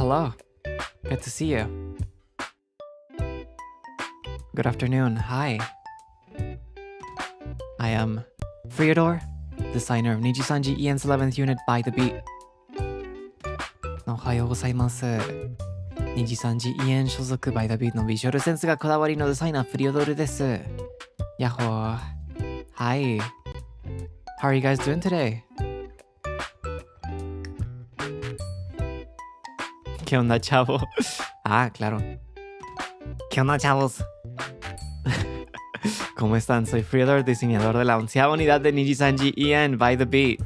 hello. Good to see you. Good afternoon. Hi. I am Freodore, designer of NIJISANJI EN's 11th unit by the beat. おはようございます。NIJISANJI EN 所属 by the beat のビジュアルセンスがこだわりのデザイナーフリオドルです。やっほー。Hi. How are you guys doing today? ¿Qué onda, chavo? Ah, claro. ¿Qué onda, chavos? ¿Cómo están? Soy Freodore, diseñador de la 11ª unidad de NIJISANJI EN by the beat.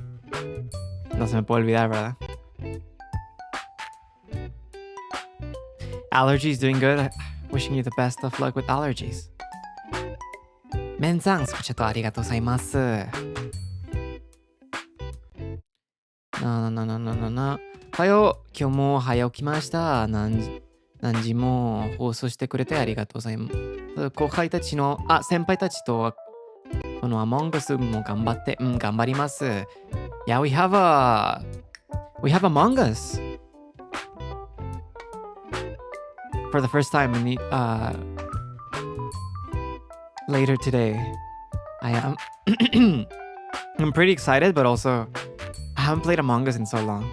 No se me puede olvidar, ¿verdad? Allergies doing good. Wishing you the best of luck with allergies. メンさん、スプチャットありがとうございます。はよう、今日も早起きました。何時も放送してくれてありがとうございます。後輩たちの、先輩たちと、この Among Us も頑張って、頑張ります。Yeah, we have Among Us. For the first time later today. I'm pretty excited, but also I haven't played Among Us in so long.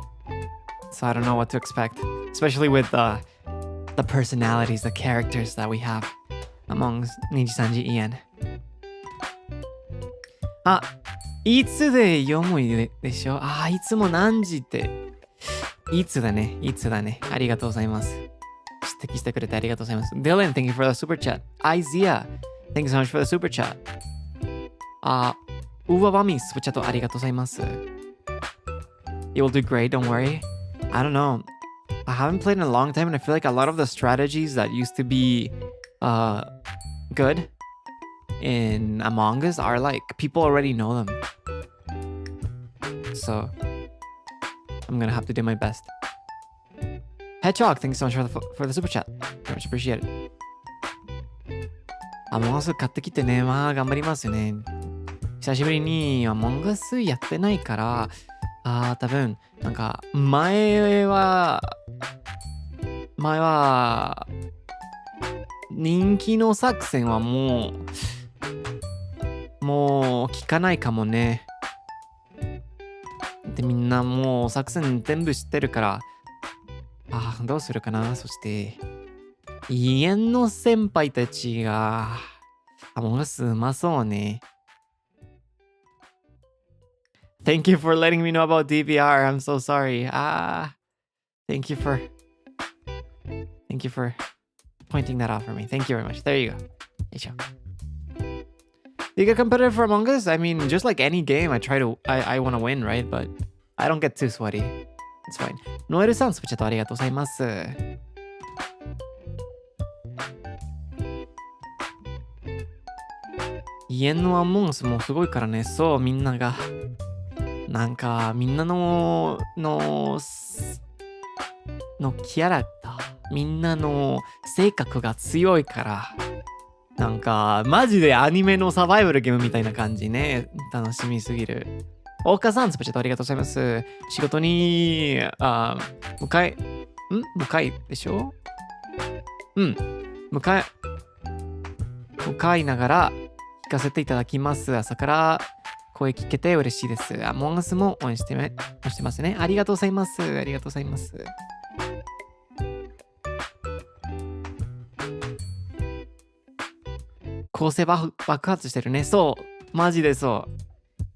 So I don't know what to expect, especially with the personalities, the characters that we have among NIJISANJI EN. いつで読むでしょ。いつも何時って。いつだね。ありがとうございます。指摘してくれてありがとうございます。Dylan, thank you for the super chat. Izia, thank you so much for the super chat. ウワワミスプチャットありがとうございます。You will do great, don't worry. I don't know. I haven't played in a long time and I feel like a lot of the strategies that used to be good in Among Us are like people already know them. So I'm gonna have to do my best. Hedgehog, thank you so much for the super chat. Very much appreciate it. Among Us 買ってきてね。頑張りますよね。久しぶりに Among Us やってないから、多分、なんか、前は、人気の作戦はもう聞かないかもね。で、みんなもう作戦全部知ってるから、どうするかな。そして、家の先輩たちが、Among Us うまそうね。Thank you for letting me know about DVR. I'm so sorry. Thank you for pointing that out for me. Thank you very much. There you go. You get competitive for Among Us? I mean, just like any game, I want to win, right? But I don't get too sweaty. It's fine. ノエルさん、スプチャットありがとうございます。家のAmong Usもすごいからね。そう、みんなが。なんかみんなのキャラクター、みんなの性格が強いから、なんかマジでアニメのサバイバルゲームみたいな感じね。楽しみすぎる。大岡さん、スペシャルありがとうございます。仕事に向かいでしょ。向かいながら聞かせていただきます。朝から声聞けて嬉しいです。Among Us も応援してますね。ありがとうございます。構成爆発してるね。そう。マジでそう。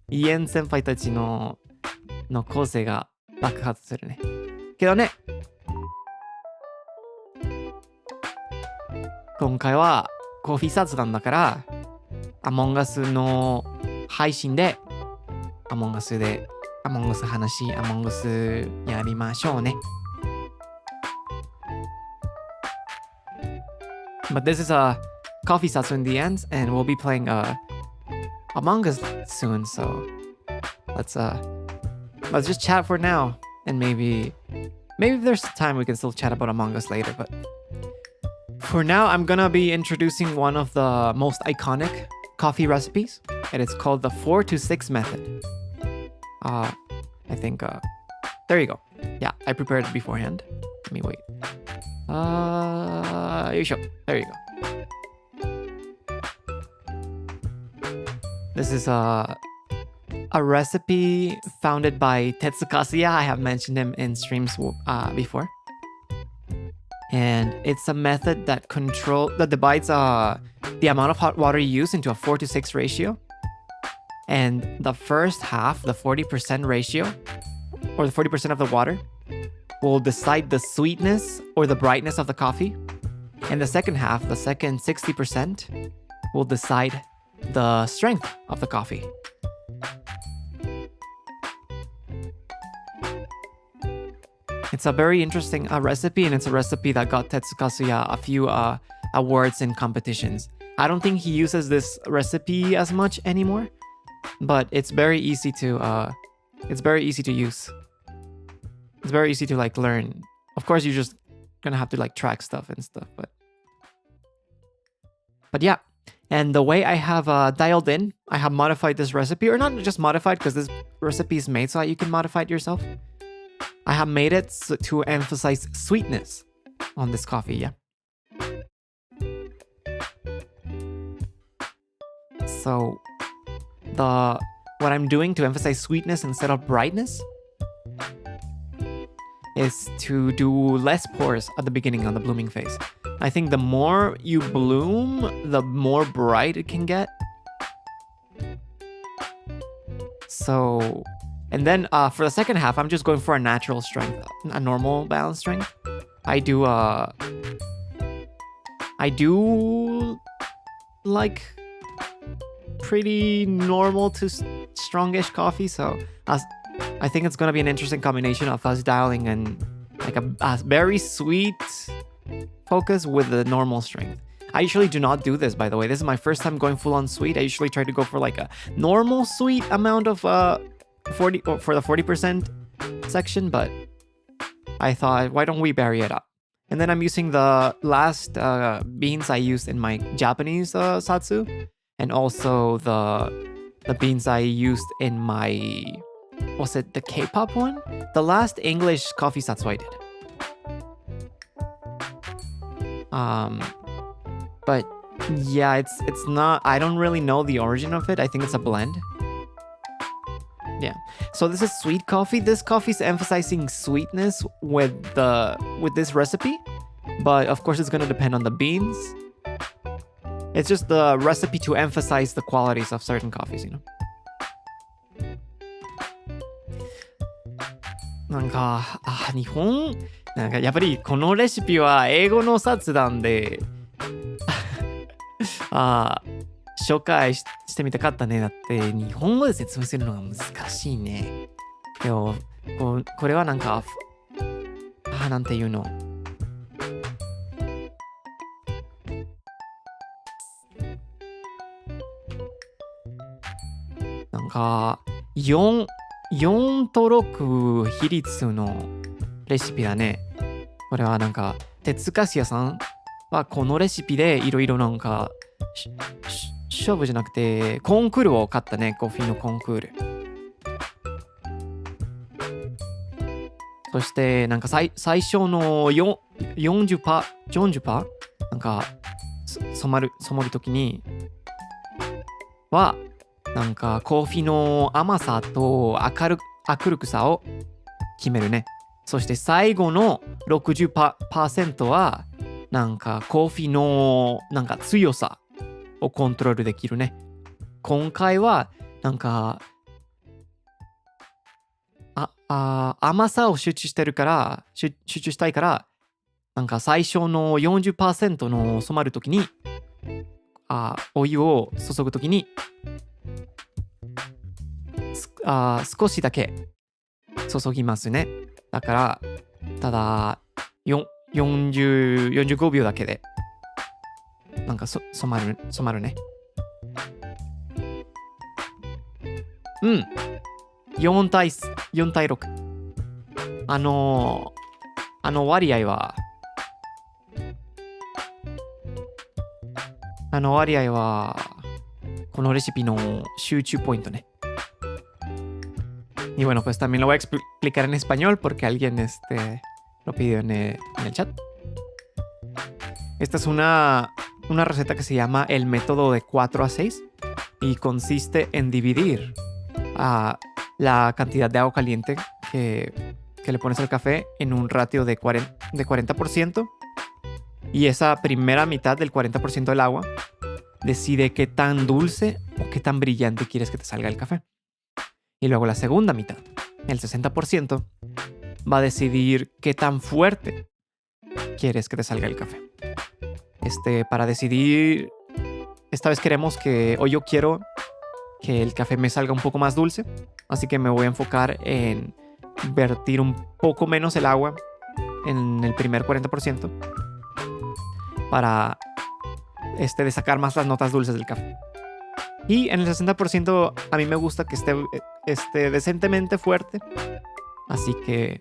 イエン先輩たちの構成が爆発するね。けどね。今回はコーヒー雑談だから、Among Us の配信でAmong Us 話、Among Us やりましょうね。But this is a coffee Zatsu in the end, and we'll be playing Among Us soon, so let's just chat for now, and maybe if there's time we can still chat about Among Us later, but for now I'm gonna be introducing one of the most iconic coffee recipes, and it's called the 4 to 6 method. I think there you go. Yeah, I prepared it beforehand. Let me wait. There you go. This is a recipe founded by Tetsu Kasuya. I have mentioned him in streams before. And it's a method that divides the amount of hot water you use into a 4-to-6 ratio. And the first half, the 40% ratio, or the 40% of the water, will decide the sweetness or the brightness of the coffee. And the second half, the second 60%, will decide the strength of the coffee. It's a very interesting recipe, and it's a recipe that got Tetsu Kasuya a few awards in competitions. I don't think he uses this recipe as much anymore, but it's very easy to use. It's very easy to like learn. Of course, you're just gonna have to like track stuff and stuff, but yeah. And the way I have dialed in, I have modified this recipe, or not just modified, because this recipe is made so that you can modify it yourself. I have made it to emphasize sweetness on this coffee, yeah. So what I'm doing to emphasize sweetness instead of brightness is to do less pours at the beginning on the blooming phase. I think the more you bloom, the more bright it can get. So, and then for the second half, I'm just going for a natural strength, a normal balance strength. I do like pretty normal to strongish coffee, so I think it's gonna be an interesting combination of us dialing in like a very sweet focus with the normal strength. I usually do not do this, by the way. This is my first time going full on sweet. I usually try to go for like a normal sweet amount of 40 or for the 40% section, but I thought, why don't we vary it up? And then I'm using the last beans I used in my Japanese Zatsu, and also the beans I used in my, was it the K-pop one? The last English coffee Zatsu I did. But yeah, it's not, I don't really know the origin of it. I think it's a blend. Yeah. So this is sweet coffee. This coffee is emphasizing sweetness with this recipe, but of course it's going to depend on the beans. It's just the recipe to emphasize the qualities of certain coffees, you know. なんかやっぱりこのレシピは英語の冊なんで紹介してみたかったね。だって日本語で説明するのが難しいね。でもこれはなんかなんていうの、なんか4と6比率のレシピだね。これはなんか哲カスヤさんはこのレシピでいろいろなんか勝負じゃなくてコンクールを勝ったね。コーヒーのコンクール。そしてなんか最初の 40% なんか染まる時にはなんかコーヒーの甘さと明るくさを決めるね。そして最後の 60% はなんかコーヒーのなんか強さをコントロールできるね。今回はなんか甘さを集中したいからなんか最初の 40% の染まるときにお湯を注ぐときに少しだけ注ぎますね。だからただ45秒だけでなんか染まるね。うん。4対6。割合はこのレシピの集中ポイントね。Y bueno, pues también lo voy a explicar en español porque alguien lo pidió en el chat. Esta es una receta que se llama el método de 4 a 6 y consiste en dividir la cantidad de agua caliente que le pones al café en un ratio de 40%, y esa primera mitad del 40% del agua decide qué tan dulce o qué tan brillante quieres que te salga el café. Y luego la segunda mitad, el 60%, va a decidir qué tan fuerte quieres que te salga el café. Para decidir, esta vez queremos yo quiero que el café me salga un poco más dulce, así que me voy a enfocar en vertir un poco menos el agua en el primer 40% para de sacar más las notas dulces del café. Y en el 60% a mí me gusta que esté decentemente fuerte, así que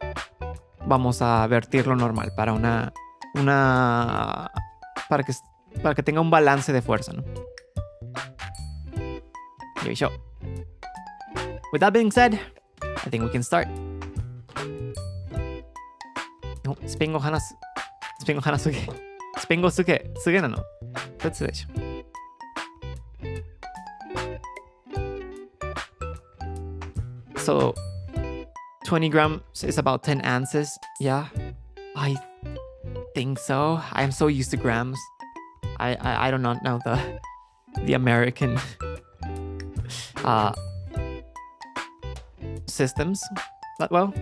vamos a vertirlo normal para para que tenga un balance de fuerza, ¿no? Yoisho. With that being said, I think we can start. スペイン語話すげなの。どっちでしょ。So 20 grams is about 10 ounces. Yeah, I think so. I'm so used to grams. I do not know the American systems that well.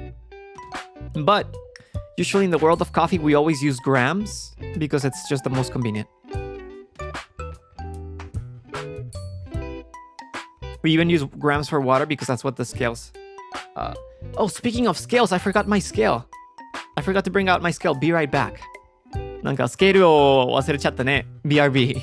But usually in the world of coffee, we always use grams because it's just the most convenient. We even use grams for water because that's what the scales. Oh, speaking of scales, I forgot my scale. I forgot to bring out my scale. Be right back. なんかスケールを忘れちゃったね。BRB。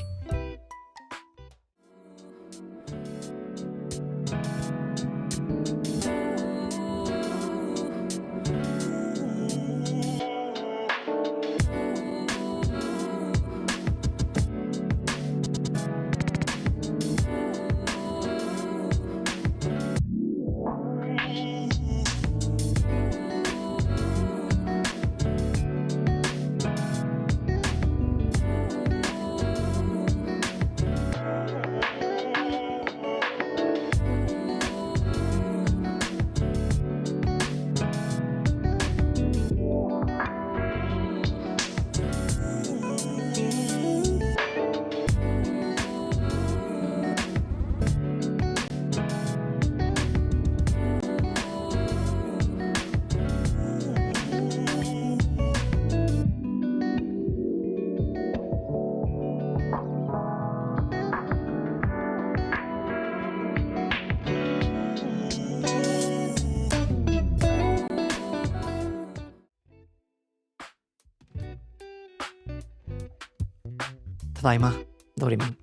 ただいま、ドレミン。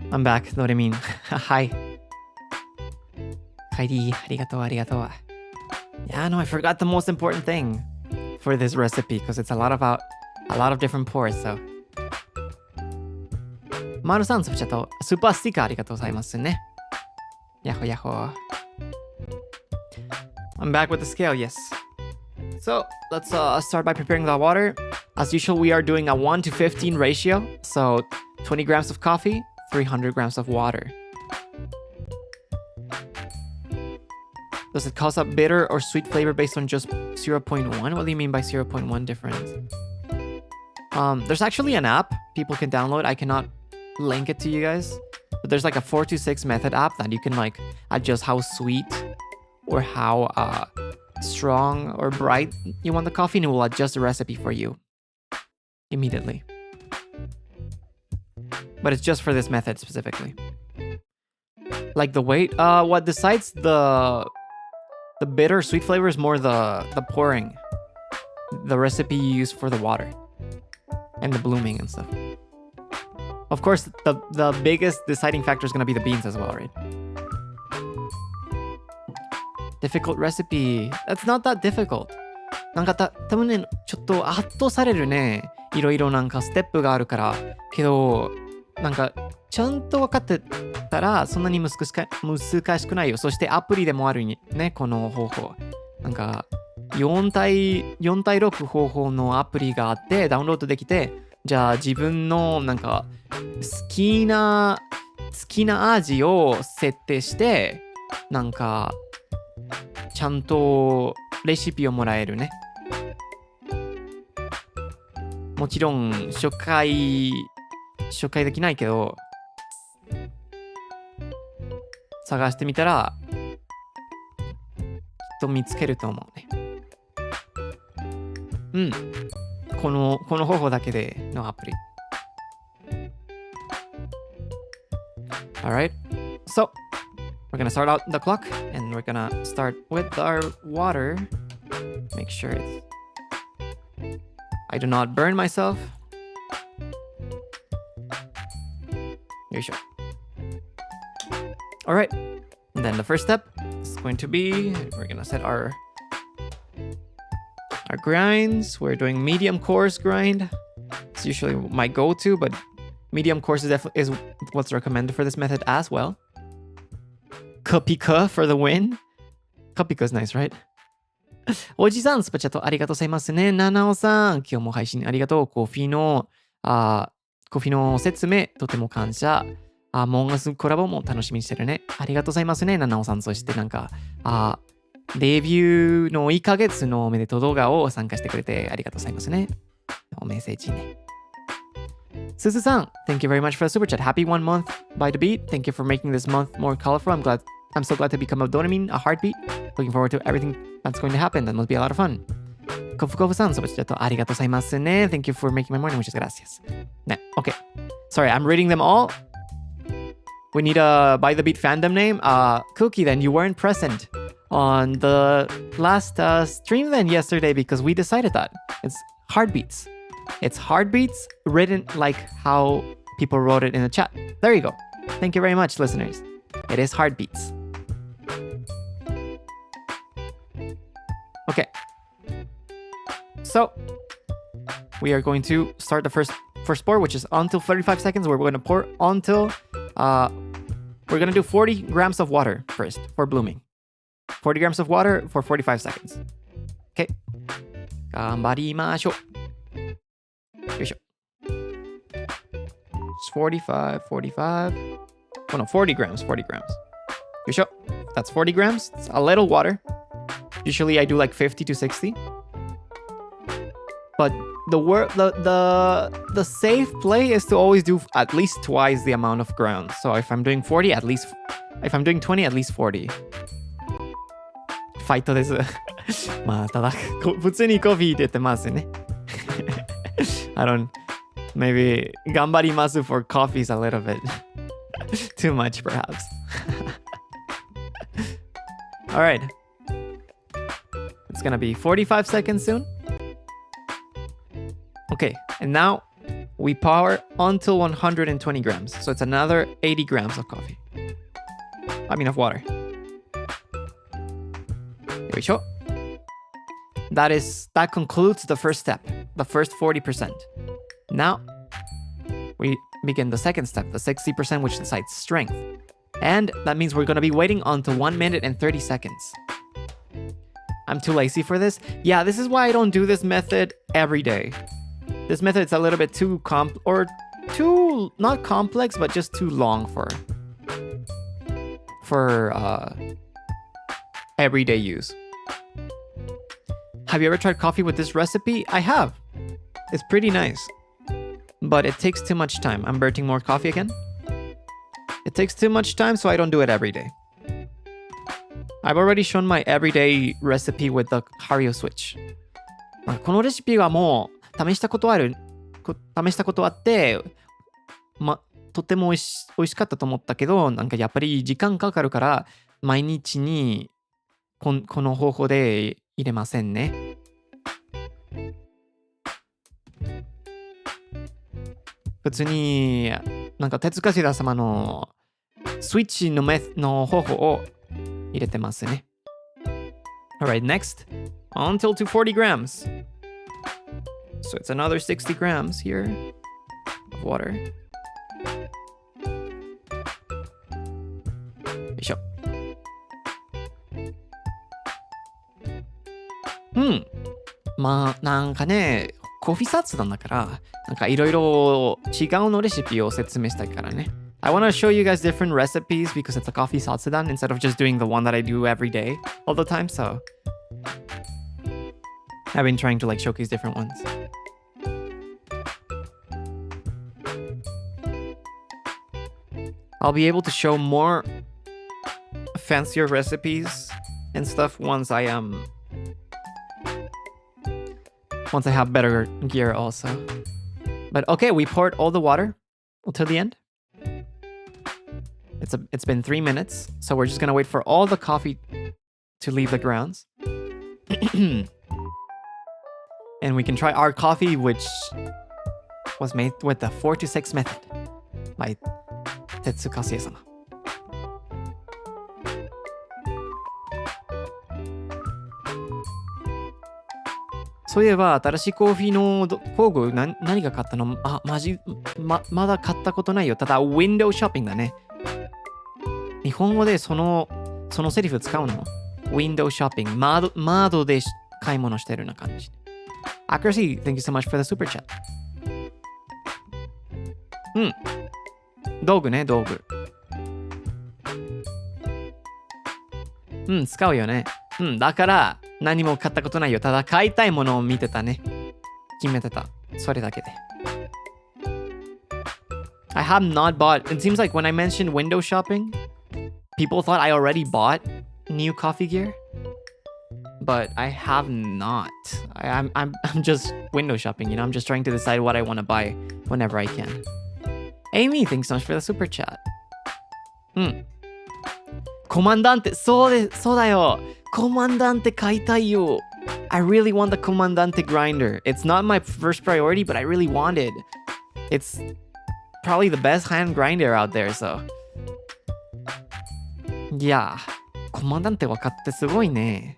I'm back, ドレミン。Hi. カイリー、ありがとう。Yeah, no, I forgot the most important thing for this recipe because it's a lot of different pours, so. マルさん、スーパースティッカーありがとうございますね。ヤホヤホ。I'm back with the scale, yes. So let's start by preparing the water. As usual, we are doing a 1 to 15 ratio. So 20 grams of coffee, 300 grams of water. Does it cause a bitter or sweet flavor based on just 0.1? What do you mean by 0.1 difference? There's actually an app people can download. I cannot link it to you guys. But there's like a 426 method app that you can like adjust how sweet or how strong or bright you want the coffee, and it will adjust the recipe for you immediately. But it's just for this method specifically. Like the weight, what decides the bitter sweet flavor is more the pouring, the recipe you use for the water and the blooming and stuff. Of course, the biggest deciding factor is going to be the beans as well, right? Difficult recipe. That's not that difficult. なんか多分ね、ちょっと圧倒されるね。いろいろなんかステップがあるから。けど、なんかちゃんと分かってたらそんなに難しくないよ。そしてアプリでもあるね、この方法。なんか4対6方法のアプリがあってダウンロードできて、じゃあ自分のなんか好きな味を設定して、なんかちゃんとレシピをもらえるね。もちろん初回できないけど、探してみたらきっと見つけると思うね。うん。この方法だけでのアプリ。Alright, so we're gonna start out the clock and we're gonna start with our water. Make sure I do not burn myself. Alright, and then the first step is going to be, we're gonna set our grinds. We're doing medium coarse grind. It's usually my go-to, but medium coarse is what's recommended for this method as well. Kapika for the win. Kapika is nice, right? おじさん、スパチャットありがとうございますね。ナナオさん、今日も配信ありがとう。コーヒーの説明、とても感謝。モンガスコラボも楽しみにしてるね。ありがとうございますね、ナナオさん。そしてなんか、デビューの1ヶ月のおめでとう動画を参加してくれてありがとうございますね。おメッセージね。すずさん、thank you very much for the super chat. Happy 1 month by the beat. Thank you for making this month more colorful. I'm so glad to become a dopamine, a heartbeat. Looking forward to everything that's going to happen. That must be a lot of fun. コフコフさん、super chat ありがとうございますね。Thank you for making my morning. Muchas gracias. ね、okay. Sorry, I'm reading them all. We need a by the beat fandom name. Cookie, then you weren't present on the last stream then yesterday because we decided that. It's heartbeats. It's heartbeats written like how people wrote it in the chat. There you go. Thank you very much, listeners. It is heartbeats. Okay. So, we are going to start the first pour, which is until 35 seconds. We're going to pour until... we're going to do 40 grams of water first for blooming. 40 grams of water for 45 seconds. Okay. 頑張りましょう。よいしょ。45. Oh no, 40 grams. よいしょ。That's 40 grams. It's a little water. Usually I do like 50 to 60. But the safe play is to always do at least twice the amount of grounds. So if I'm doing 40, if I'm doing 20, at least 40. ファイトです。まあ、ただ、普通にコーヒーって言ってますね。maybe 頑張ります for coffees a little bit. Too much, perhaps. Alright. It's gonna be 45 seconds soon. Okay, and now we pour until 120 grams. So it's another 80 grams of coffee. Of water. That concludes the first step, the first 40%. Now, we begin the second step, the 60%, which decides strength. And that means we're going to be waiting until 1 minute and 30 seconds. I'm too lazy for this. Yeah, this is why I don't do this method every day. This method is a little bit too not complex, but just too long for everyday use. Have you ever tried coffee with this recipe? I have. It's pretty nice. But it takes too much time. I'm burning more coffee again. It takes too much time, so I don't do it every day. I've already shown my everyday recipe with the Hario switch. このレシピはもう試したことあって、とっても美味しかったと思ったけど、なんかやっぱり時間かかるから毎日にこの方法で入れませんね。普通になんか手塚シダ様のスイッチの方法を入れてますね。Alright, next, until to 40 grams. So it's another 60 grams here of water. よいしょ。ん。まあ、なんかね、コーヒー雑談だから、なんかいろいろ違うのレシピを説明したいからね。I want to show you guys different recipes because it's a coffee satsudan instead of just doing the one that I do every day all the time. So I've been trying to like showcase different ones. I'll be able to show more fancier recipes and stuff once I have better gear also. But okay, we poured all the water until the end. It's been 3 minutes, so we're just gonna wait for all the coffee to leave the grounds. And we can try our coffee, which was made with the 4 to 6 method by Tetsu Kasuya-sama. So そういえば、新しいコーヒーの工具何が買ったの？まだ買ったことないよ。ただ、ウィンドウショッピングだね。日本語でそのセリフ使うの？ウィンドウショッピング。窓で買い物してるような感じ。Accuracy, thank you so much for the super chat. うん。道具ね、道具。うん、使うよね。うん、だから何も買ったことないよ。ただ買いたいものを見てたね。決めてた。それだけで。I have not bought. It seems like when I mentioned window shopping, people thought I already bought new coffee gear. But I have not. I'm just window shopping, you know? I'm just trying to decide what I want to buy whenever I can. Amy, thanks so much for the super chat. うん。コマンダンテ、そうだよ。コマンダンテ買いたいよ。I really want the Comandante grinder. It's not my first priority, but I really want it. It's probably the best hand grinder out there, so. いや、コマンダンテ分かってすごいね。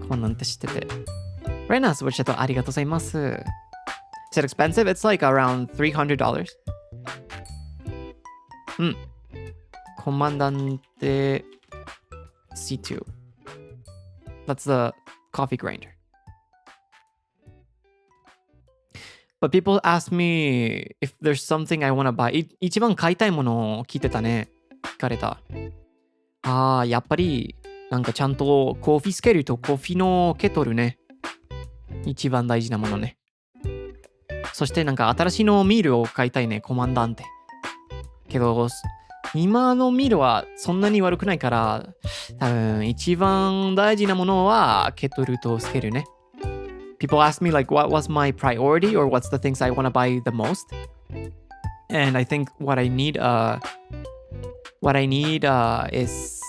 コマンダンテ知ってて。レナス、ご視聴ありがとうございます。Is it expensive? It's like around $300. うん。コマンダンテ C2. That's the coffee grinder. But people ask me if there's something I want to buy. 一番買いたいものを聞いてたね。聞かれた。やっぱりなんかちゃんとコーヒースケールとコーヒーのケトルね。一番大事なものね。そしてなんか新しいのミールを買いたいね。コマンダンテ。けど、今のミールはそんなに悪くないから、多分一番大事なものはケトルとスケールね。People ask me like what was my priority or what's the things I want to buy the most. And I think what I need is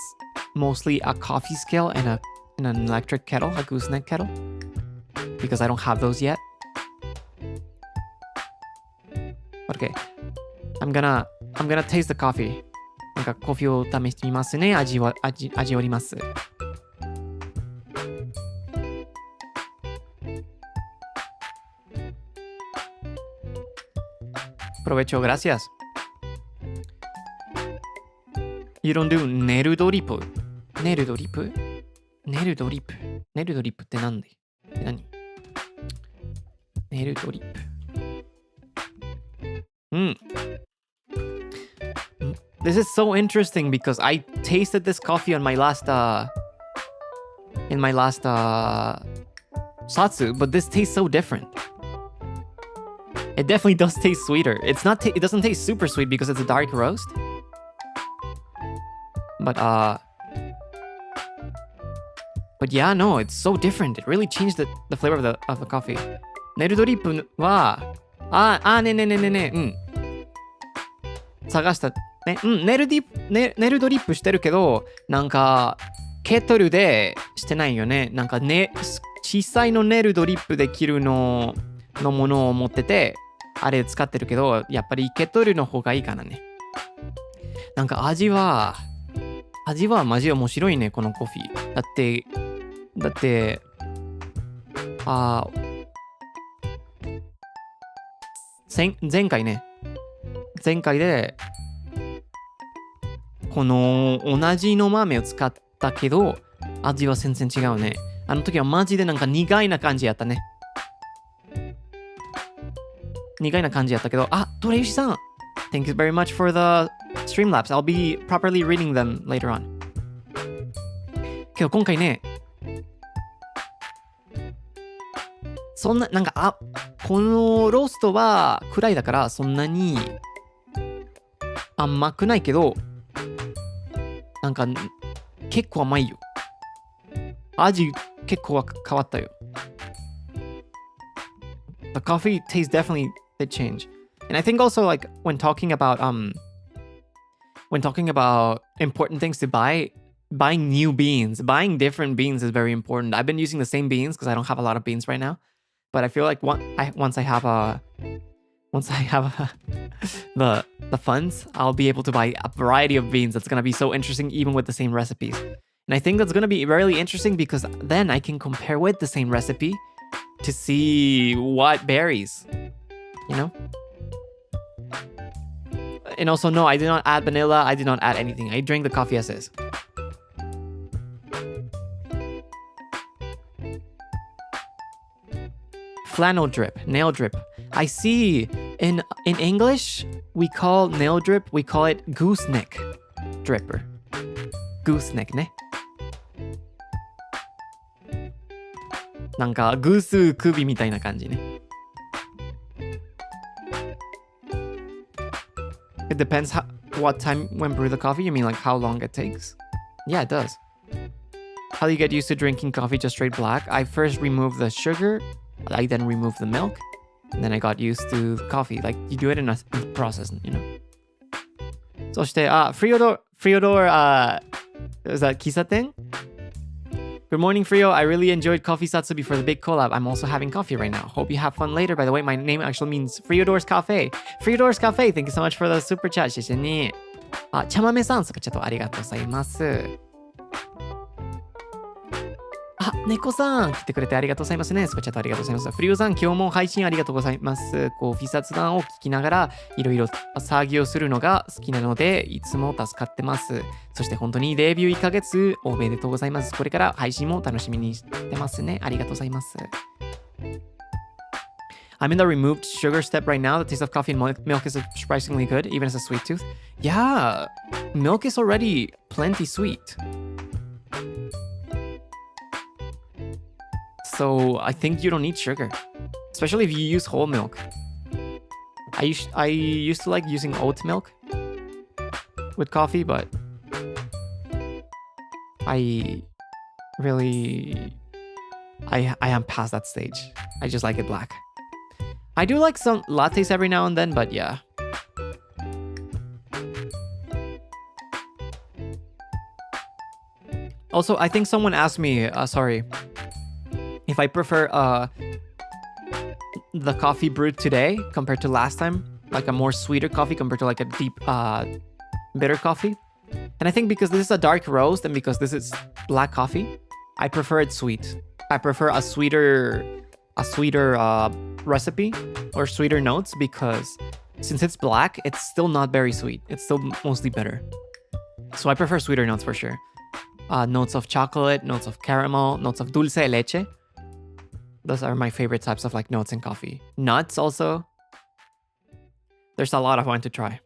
mostly a coffee scale and an electric kettle, a gooseneck kettle, because I don't have those yet. Okay, I'm gonna taste the coffee. なんかコーヒーを試してみますね。味わります。Provecho, gracias. You don't do ネルドリップ。ネルドリップって何？ネルドリップ。うん。This is so interesting because I tasted this coffee on my last Zatsu, but this tastes so different. It definitely does taste sweeter. It doesn't taste super sweet because it's a dark roast. But yeah, no, it's so different. It really changed the flavor of the coffee. ネルドリップはね、うん。探した。ね、うん、ネルドリップしてるけど、なんか、ケトルでしてないよね。なんかね、小さいのネルドリップできるのものを持ってて、あれ使ってるけど、やっぱりケトルの方がいいかなね。なんか味はマジ面白いね、このコーヒー。だって、前回で、この同じの豆を使ったけど、味は全然違うね。あの時はマジでなんか苦いな感じやったね。苦いな感じやったけど、あ、トレイシさん Thank you very much for the Streamlabs. I'll be properly reading them later on. けど今回ね、そんな、なんか、このローストは暗いだからそんなに甘くないけど、なんか結構甘いよ。味結構変わったよ。The coffee taste definitely did change. And I think also like when talking about important things to buy, buying new beans, buying different beans is very important. I've been using the same beans because I don't have a lot of beans right now. But I feel like once I have the funds, I'll be able to buy a variety of beans. That's gonna be so interesting, even with the same recipes. And I think that's gonna be really interesting because then I can compare with the same recipe to see what berries, you know. And also, no, I did not add vanilla. I did not add anything. I drank the coffee as is. Flannel drip, nail drip. I see in English, we call nail drip, we call it gooseneck dripper. Gooseneck ね。なんかグース首みたいな感じね。It depends what time when brew the coffee. You mean like how long it takes? Yeah, it does. How do you get used to drinking coffee just straight black? I first removed the sugar. I then removed the milk, and then I got used to the coffee. Like, you do it in a process, you know. そして、Freodore, is that 喫茶店? Good morning, Frio. I really enjoyed Coffee Satsu before the big collab. I'm also having coffee right now. Hope you have fun later. By the way, my name actually means Freodore's Cafe. Freodore's Cafe, thank you so much for the super chat. 謝謝に。茶豆さん、スパチャットありがとうございます。猫さん来てくれてありがとうございますね。スパチャットありがとうございます。フリオさん、今日も配信ありがとうございます。コーヒー雑談を聞きながらいろいろ作業するのが好きなので、いつも助かってます。そして本当にデビュー1ヶ月おめでとうございます。これから配信も楽しみにしてますね。ありがとうございます。I'm in the removed sugar step right now. The taste of coffee and milk is surprisingly good, even as a sweet tooth. Yeah, milk is already plenty sweet. So I think you don't need sugar, especially if you use whole milk. I used to like using oat milk with coffee, but I am past that stage. I just like it black. I do like some lattes every now and then, but yeah. Also, I think someone asked me, if I prefer the coffee brewed today compared to last time, like a more sweeter coffee compared to like a deep bitter coffee. And I think because this is a dark roast and because this is black coffee, I prefer it sweet. I prefer a sweeter recipe or sweeter notes because since it's black, it's still not very sweet. It's still mostly bitter. So I prefer sweeter notes for sure. Notes of chocolate, notes of caramel, notes of dulce de leche. Those are my favorite types of like notes in coffee. Nuts also. There's a lot I want to try.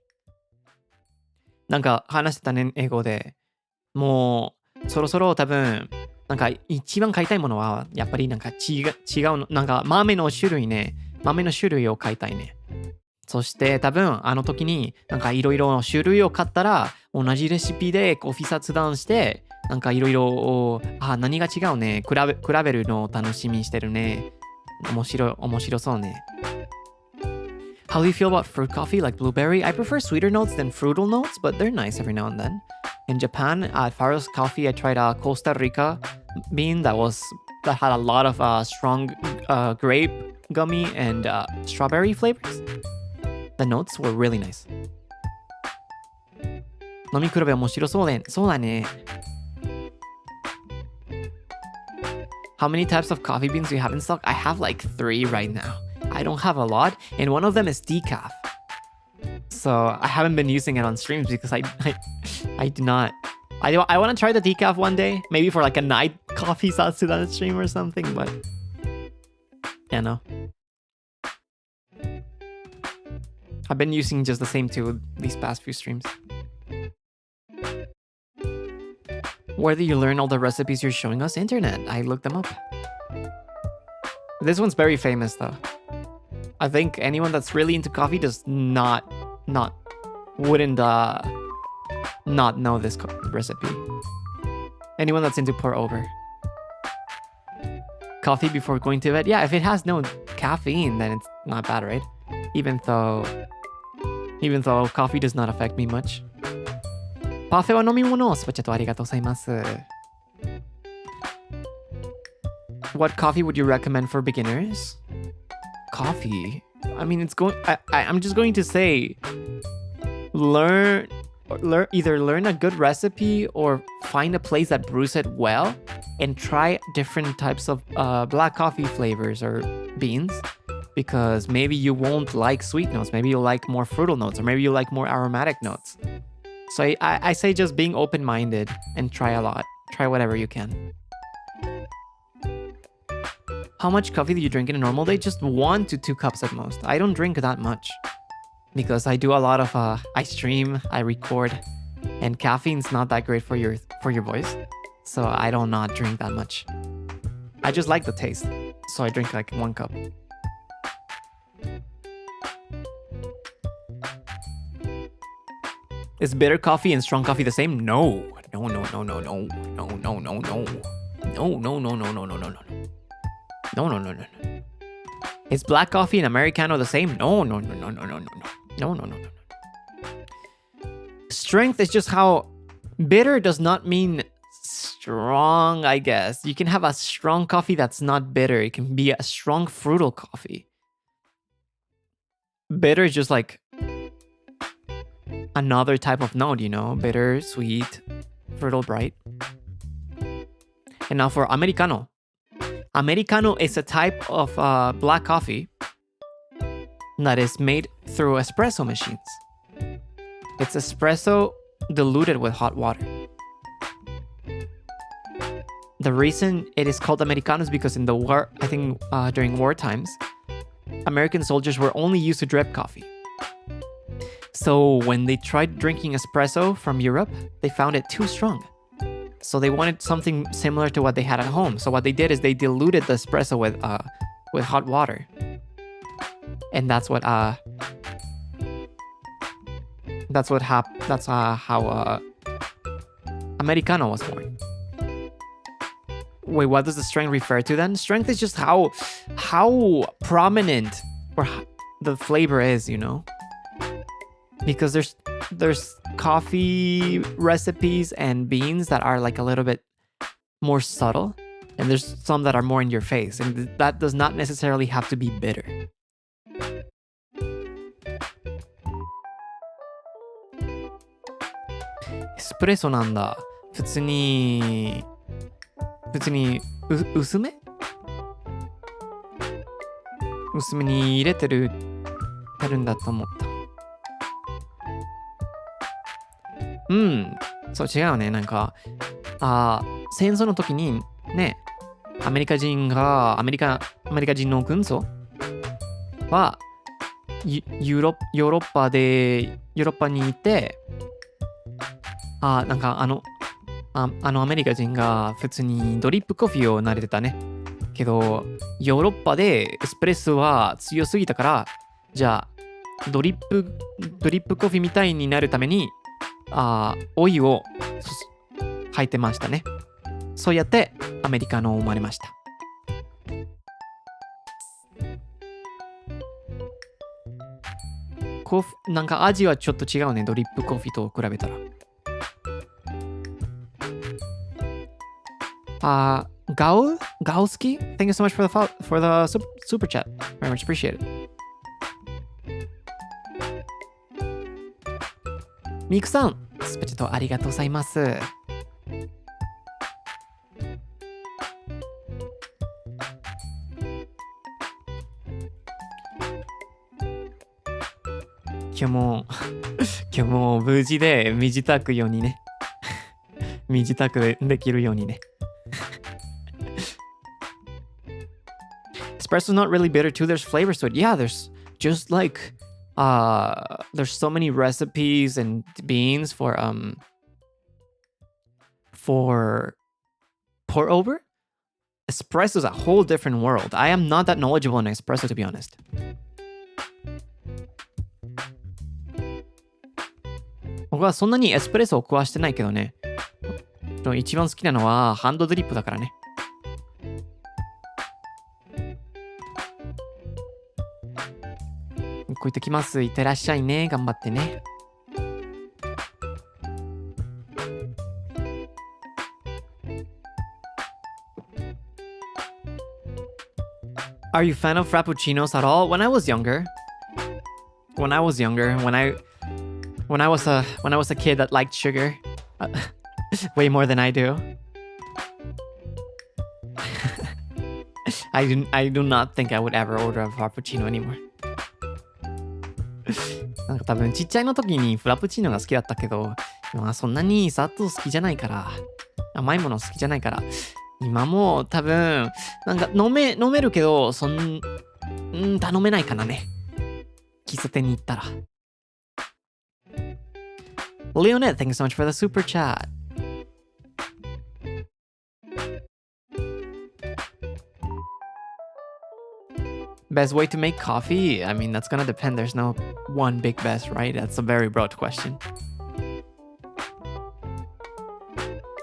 なんか話してたね、英語で。もうそろそろ多分なんか一番買いたいものはやっぱりなんか違うの、なんか豆の種類を買いたいね。そして多分あの時になんかいろいろ種類を買ったら同じレシピでコーヒー雑談してなんかいろいろ何が違うね比べるのを楽しみにしてるね。面白そうね。How do you feel about fruit coffee like blueberry? I prefer sweeter notes than fruital notes, but they're nice every now and then. In Japan, at Faro's Coffee, I tried a Costa Rica bean that had a lot of strong grape, gummy, and strawberry flavors. The notes were really nice. 飲み比べ面白そうね。そうだね。How many types of coffee beans do you have in stock? I have like 3 right now. I don't have a lot, and one of them is decaf. So I haven't been using it on streams because I do not I want to try the decaf one day. Maybe for like a night coffee Zatsu stream or something, but... Yeah, no. I've been using just the same two these past few streams. Where do you learn all the recipes you're showing us? Internet. I looked them up. This one's very famous though. I think anyone that's really into coffee does wouldn't not know this recipe. Anyone that's into pour over. Coffee before going to bed? Yeah, if it has no caffeine, then it's not bad, right? Even though coffee does not affect me much. パフェは飲み物。スパチャットありがとうございます。What coffee would you recommend for beginners? Coffee? I mean, I'm just going to say, either learn a good recipe or find a place that brews it well and try different types of black coffee flavors or beans, because maybe you won't like sweet notes, maybe you'll like more fruital notes, or maybe you like more aromatic notes. So I say just being open-minded and try a lot. Try whatever you can. How much coffee do you drink in a normal day? Just 1 to 2 cups at most. I don't drink that much because I do a lot of I stream, I record, and caffeine's not that great for your voice. So I don't not drink that much. I just like the taste. So I drink like 1 cup. Is bitter coffee and strong coffee the same? No. No. Is black coffee and Americano the same? No. Strength is just how bitter does not mean strong, I guess. You can have a strong coffee that's not bitter. It can be a strong fruital coffee. Bitter is just like another type of note, you know? Bitter, sweet, fruital, bright. And now for Americano. Americano is a type of black coffee that is made through espresso machines. It's espresso diluted with hot water. The reason it is called Americano is because in the war, I think during war times, American soldiers were only used to drip coffee. So when they tried drinking espresso from Europe, they found it too strong. So they wanted something similar to what they had at home. So what they did is they diluted the espresso with hot water. And that's how Americano was born. Wait, what does the strength refer to then? Strength is just how prominent or the flavor is, you know? Because there's coffee recipes and beans that are like a little bit more subtle, and there's some that are more in your face, and that does not necessarily have to be bitter. Espresso なんだ。普通に薄めに入れてるんだと思った。そう違うね。なんか戦争の時にね、アメリカ人の軍曹はヨーロッパにいて、なんかアメリカ人が普通にドリップコーヒーを慣れてたね。けどヨーロッパでエスプレッソは強すぎたから、じゃあドリップコーヒーみたいになるためにお湯を入ってましたね。そうやってアメリカの生まれました。なんか味はちょっと違うね。ドリップコーヒーと比べたら。Gaoski? Thank you so much for the super chat. Very much appreciated. ミクさん、スパチャとありがとうございます。今日も無事で身支度ようにね身支度できるようにね。Espresso's not really bitter too. There's flavors to it. Yeah, there's just like there's so many recipes and beans for pour over. Espresso's a whole different world. I am not that knowledgeable in espresso, to be honest. 僕はそんなにエスプレッソを食わしてないけどね。一番好きなのはハンドドリップだからね。こういってきます。いってらっしゃいね。頑張ってね。Are you fan of frappuccinos at all? When I was younger, when I was a kid that liked sugar, way more than I do. I do not think I would ever order a frappuccino anymore. なんか多分ちっちゃいの時にフラプチーノが好きだったけど、まあそんなに砂糖好きじゃないから、甘いもの好きじゃないから、今も多分なんか飲めるけど、頼めないかなね。喫茶店に行ったら。Leonette, thank you so much for the super chat. Best way to make coffee? I mean, that's gonna depend. There's no one big best, right? That's a very broad question.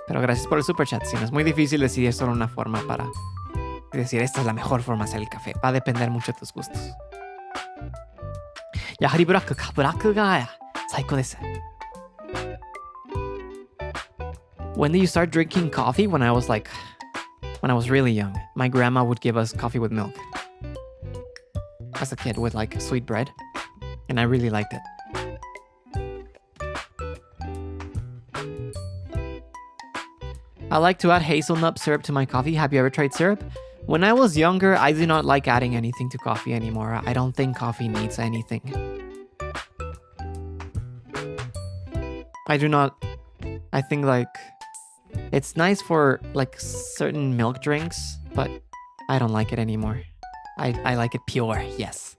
Pero gracias por el super chat. Sí, no es muy difícil decidir solo una forma para decir esta es la mejor forma de hacer el café. Va a depender mucho de tus gustos. やはりブラックか。ブラックが最高です。When did you start drinking coffee? When I was really young. My grandma would give us coffee with milk. As a kid with like sweet bread. And I really liked it. I like to add hazelnut syrup to my coffee. Have you ever tried syrup? When I was younger, I did not like adding anything to coffee anymore. I don't think coffee needs anything. I do not. I think like it's nice for like certain milk drinks, but I don't like it anymore. I like it pure, yes.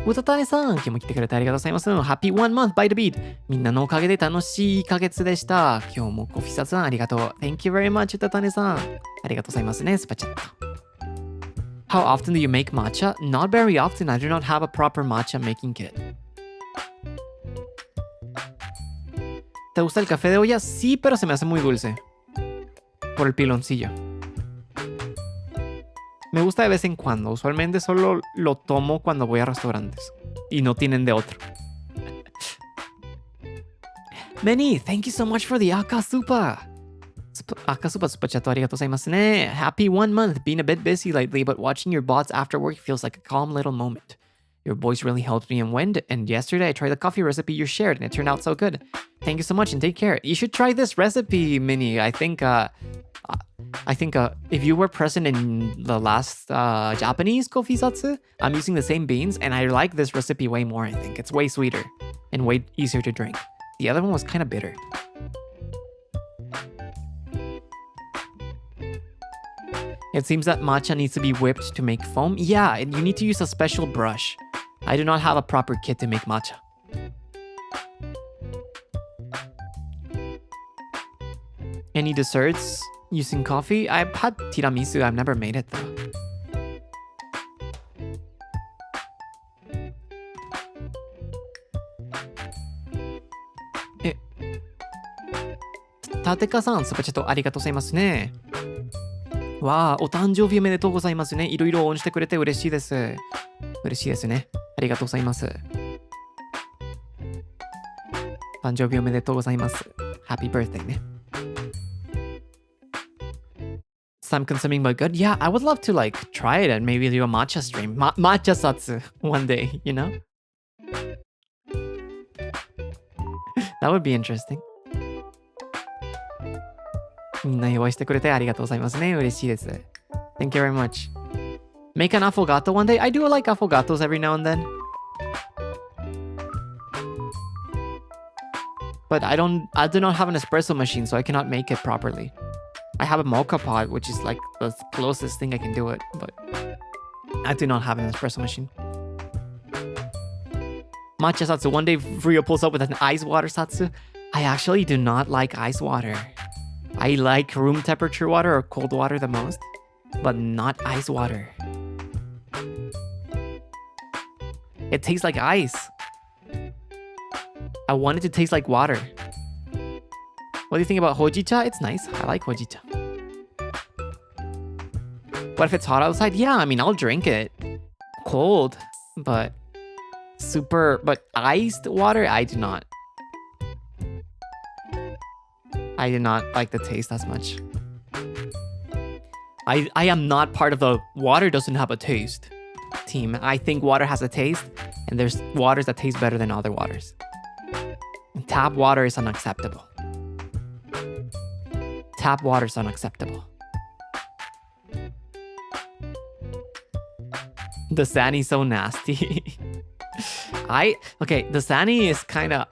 うたたねさん、今日も来てくれてありがとうございます。Happy 1 month by the beat. みんなのおかげで楽しい1ヶ月でした。今日もコフィサさんありがとう。Thank you very much, うたたねさん。ありがとうございますね、スパチャット。How often do you make matcha? Not very often. I do not have a proper matcha making kit. ¿Te gusta el café de olla? Sí, pero se me hace muy dulce. Por el piloncillo. Me gusta de vez en cuando. Usualmente solo lo tomo cuando voy a restaurantes. Y no tienen de otro. Many, thank you so much for the Akasupa. Akasupa super chat ありがとうございますね. Happy 1 month. Been a bit busy lately, but watching your bots after work feels like a calm little moment. Your voice really helped me unwind, and yesterday I tried the coffee recipe you shared, and it turned out so good. Thank you so much, and take care. You should try this recipe, Minnie. I think if you were present in the last Japanese coffee Zatsu, I'm using the same beans, and I like this recipe way more, I think. It's way sweeter and way easier to drink. The other one was kind of bitter. It seems that matcha needs to be whipped to make foam. Yeah, and you need to use a special brush. I do not have a proper kit to make matcha. Any desserts using coffee? I've had tiramisu. I've never made it though. Tateka-san, スパチャットありがとうございますね。わあ、お誕生日おめでとうございますね。いろいろ応援してくれて嬉しいです。嬉しいですね。ありがとうございます。誕生日おめでとうございます。Happy birthday ね。Some consuming but good. Yeah, I would love to like try it and maybe do a matcha stream. Matcha Zatsu one day, you know? That would be interesting. みんな用意してくれてありがとうございますね。嬉しいです。Thank you very much. Make an affogato one day. I do like affogatos every now and then. But I do not have an espresso machine, so I cannot make it properly. I have a mocha pot, which is like the closest thing I can do it, but I do not have an espresso machine. Matcha Satsu, one day Frio pulls up with an ice water Satsu. I actually do not like ice water. I like room temperature water or cold water the most, but not ice water. It tastes like ice. I want it to taste like water. What do you think about hojicha? It's nice. I like hojicha. But if it's hot outside, yeah, I mean, I'll drink it. Cold, but iced water, I do not. I do not like the taste as much. I am not part of the water doesn't have a taste team. I think water has a taste, and there's waters that taste better than other waters. Tap water is unacceptable. Tap water is unacceptable. The Sani is so nasty. The Sani is kind of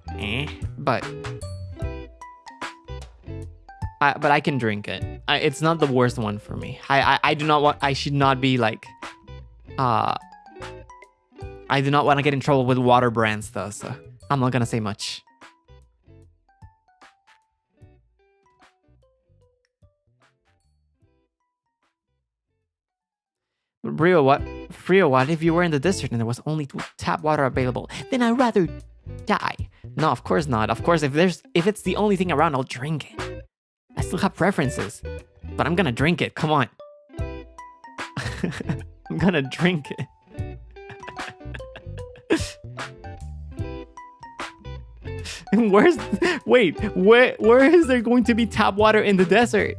but I can drink it. It's not the worst one for me. I should not be like I do not want to get in trouble with water brands though, so I'm not gonna say much. Frio, what if you were in the desert and there was only tap water available? Then I'd rather die. No, of course not. Of course, if it's the only thing around, I'll drink it. I still have preferences, but I'm gonna drink it. Come on. I'm gonna drink it. Where is there going to be tap water in the desert?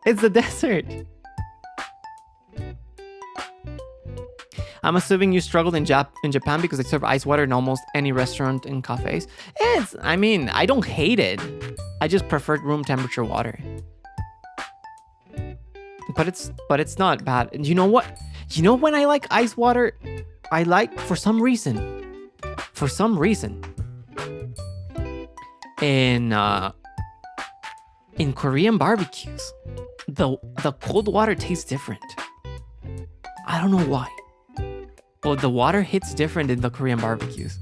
It's the desert. I'm assuming you struggled in Japan because they serve ice water in almost any restaurant and cafes. I don't hate it. I just preferred room temperature water. But it's not bad. And you know what? You know when I like ice water? I like, for some reason, in Korean barbecues, the cold water tastes different. I don't know why. But the water hits different in the Korean barbecues.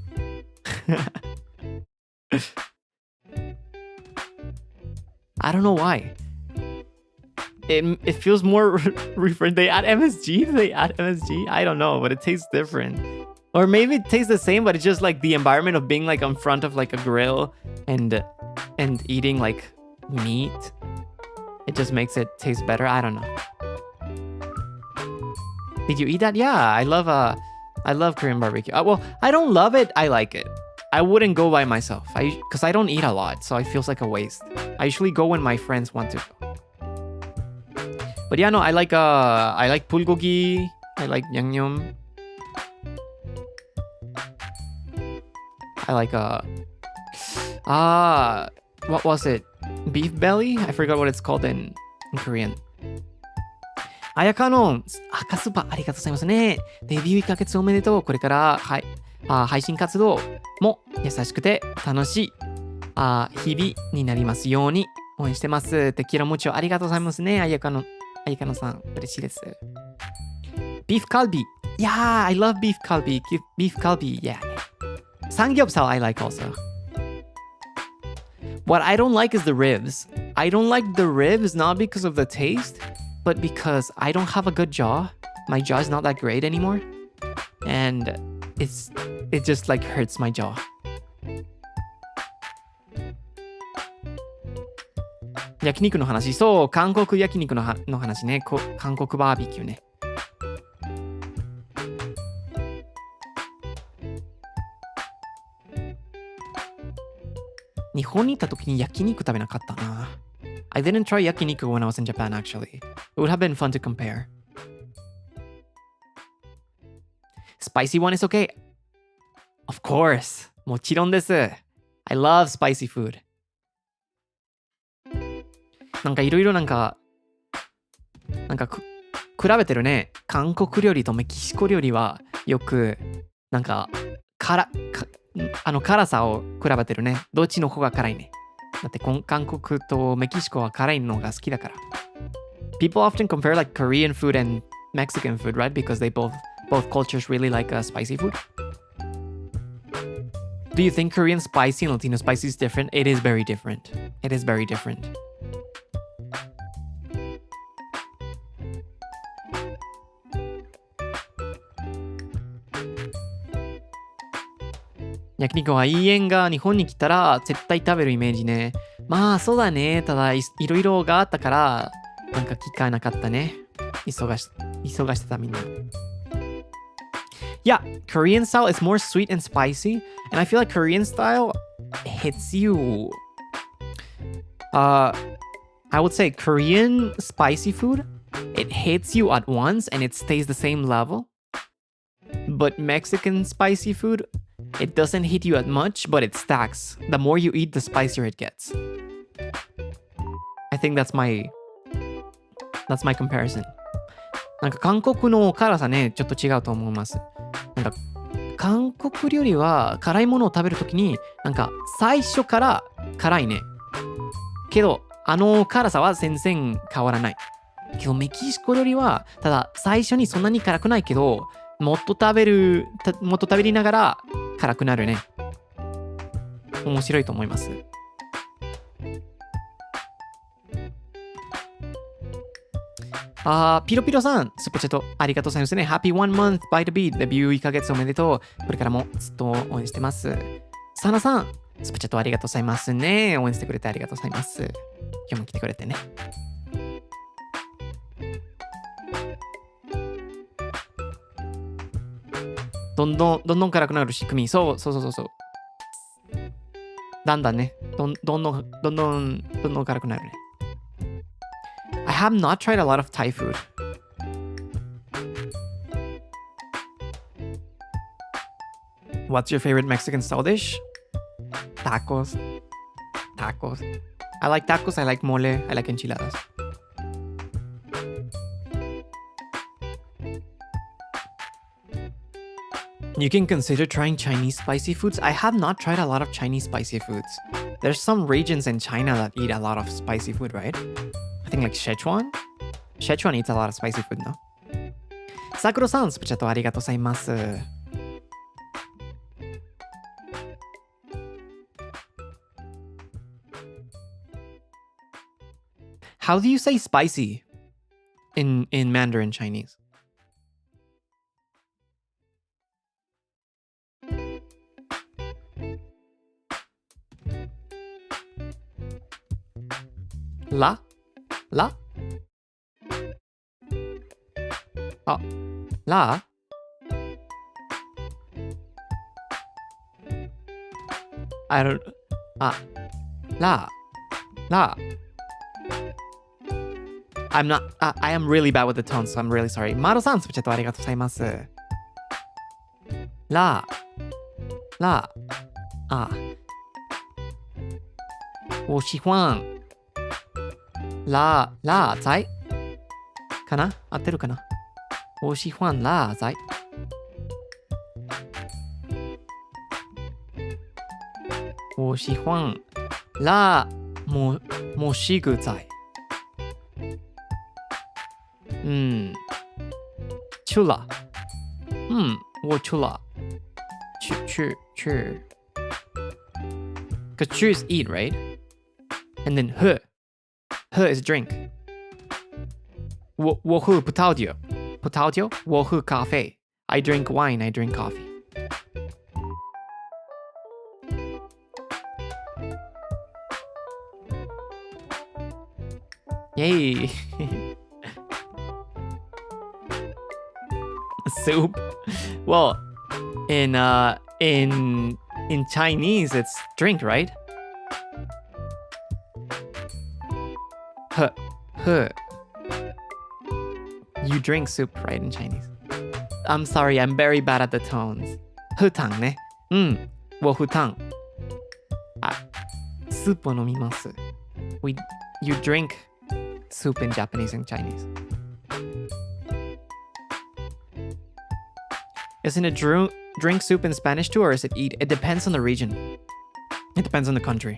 I don't know why. It feels more refrain. They add MSG? I don't know, but it tastes different. Or maybe it tastes the same, but it's just like the environment of being like in front of like a grill and eating like meat. It just makes it taste better. I don't know. Did you eat that? Yeah, I love Korean barbecue. Well, I don't love it. I like it. I wouldn't go by myself. Because I don't eat a lot, so it feels like a waste. I usually go when my friends want to go. But yeah, no, I like bulgogi. I like yangnyeom. I like what was it? Beef belly? I forgot what it's called in Korean. あやかの赤スパありがとうございますね。デビュー1ヶ月おめでとう。これから、配信活動も優しくて楽しい日々になりますように応援してます。テキラモチョありがとうございますね。あやかのさん、嬉しいです。Beef kalbi. Yeah, I love beef kalbi. Beef kalbi, yeah. Samgyeopsal I like also. What I don't like is the ribs. I don't like the ribs not because of the taste, but because I don't have a good jaw. My jaw is not that great anymore. And it just like hurts my jaw. Yakiniku no hanashi. So, Kankoku yakiniku no hanashi ne. Kankoku barbecue ne. 日本に行った時に焼肉食べなかったな。I didn't try yakiniku when I was in Japan, actually. It would have been fun to compare. Spicy one is okay. Of course. もちろんです。I love spicy food. なんかいろいろなんか比べてるね。韓国料理とメキシコ料理はよくなんか辛さを比べてるね。どっちの方が辛いね。だって韓国とメキシコは辛いのが好きだから。People often compare like Korean food and Mexican food, right? Because they both cultures really like spicy food. Do you think Korean spicy and Latino spicy is different? It is very different. It is very different. 焼肉はイエンが日本に来たら絶対食べるイメージね。まあそうだね。ただいろいろがあったからなんか機会なかったね。忙してたみんな。Yeah, Korean style is more sweet and spicy, and I feel like Korean style hits you. I would say Korean spicy food, it hits you at once and it stays the same level. But Mexican spicy food, it doesn't hit you as much, but it stacks. The more you eat, the spicier it gets. I think that's my comparison. なんか韓国の辛さね、ちょっと違うと思います。なんか韓国料理は辛いものを食べるときになんか最初から辛いね。けど辛さは全然変わらない。けどメキシコ料理はただ最初にそんなに辛くないけどもっと食べながら辛くなるね。面白いと思います。ピロピロさん、スーパーチャットありがとうございますね。Happy one month by the beat デビュー1ヶ月おめでとう。これからもずっと応援してます。サナさん、スーパーチャットありがとうございますね。応援してくれてありがとうございます。今日も来てくれてね。どんどん辛くなる仕組み。そう。だんだんね。どんどん辛くなるね。I have not tried a lot of Thai food. What's your favorite Mexican style dish? Tacos. I like tacos, I like mole, I like enchiladas. You can consider trying Chinese spicy foods. I have not tried a lot of Chinese spicy foods. There's some regions in China that eat a lot of spicy food, right? I think like Sichuan? Sichuan eats a lot of spicy food, no? Sakuroさん、スプチャットありがとうございます。How do you say spicy in Mandarin Chinese? La? Oh, la? I don't... La. I'm not... I am really bad with the tone, so I'm really sorry. Maroさん、スプチャットありがとうございます。La. 我喜欢辣仔かな合ってるかな我喜欢辣仔我喜欢辣もしぐ仔吃了我吃了吃 because 吃 is eat, right? And then 喝 is drink. 我喝葡萄酒我喝咖啡 I drink wine, I drink coffee. Yay. Soup. Well, in Chinese it's drink, right? 喝 You drink soup, right, in Chinese? I'm sorry, I'm very bad at the tones. 喝汤ね。我喝汤。スープを飲みます。You drink soup in Japanese and Chinese. Isn't drink soup in Spanish too, or is it eat? It depends on the region. It depends on the country.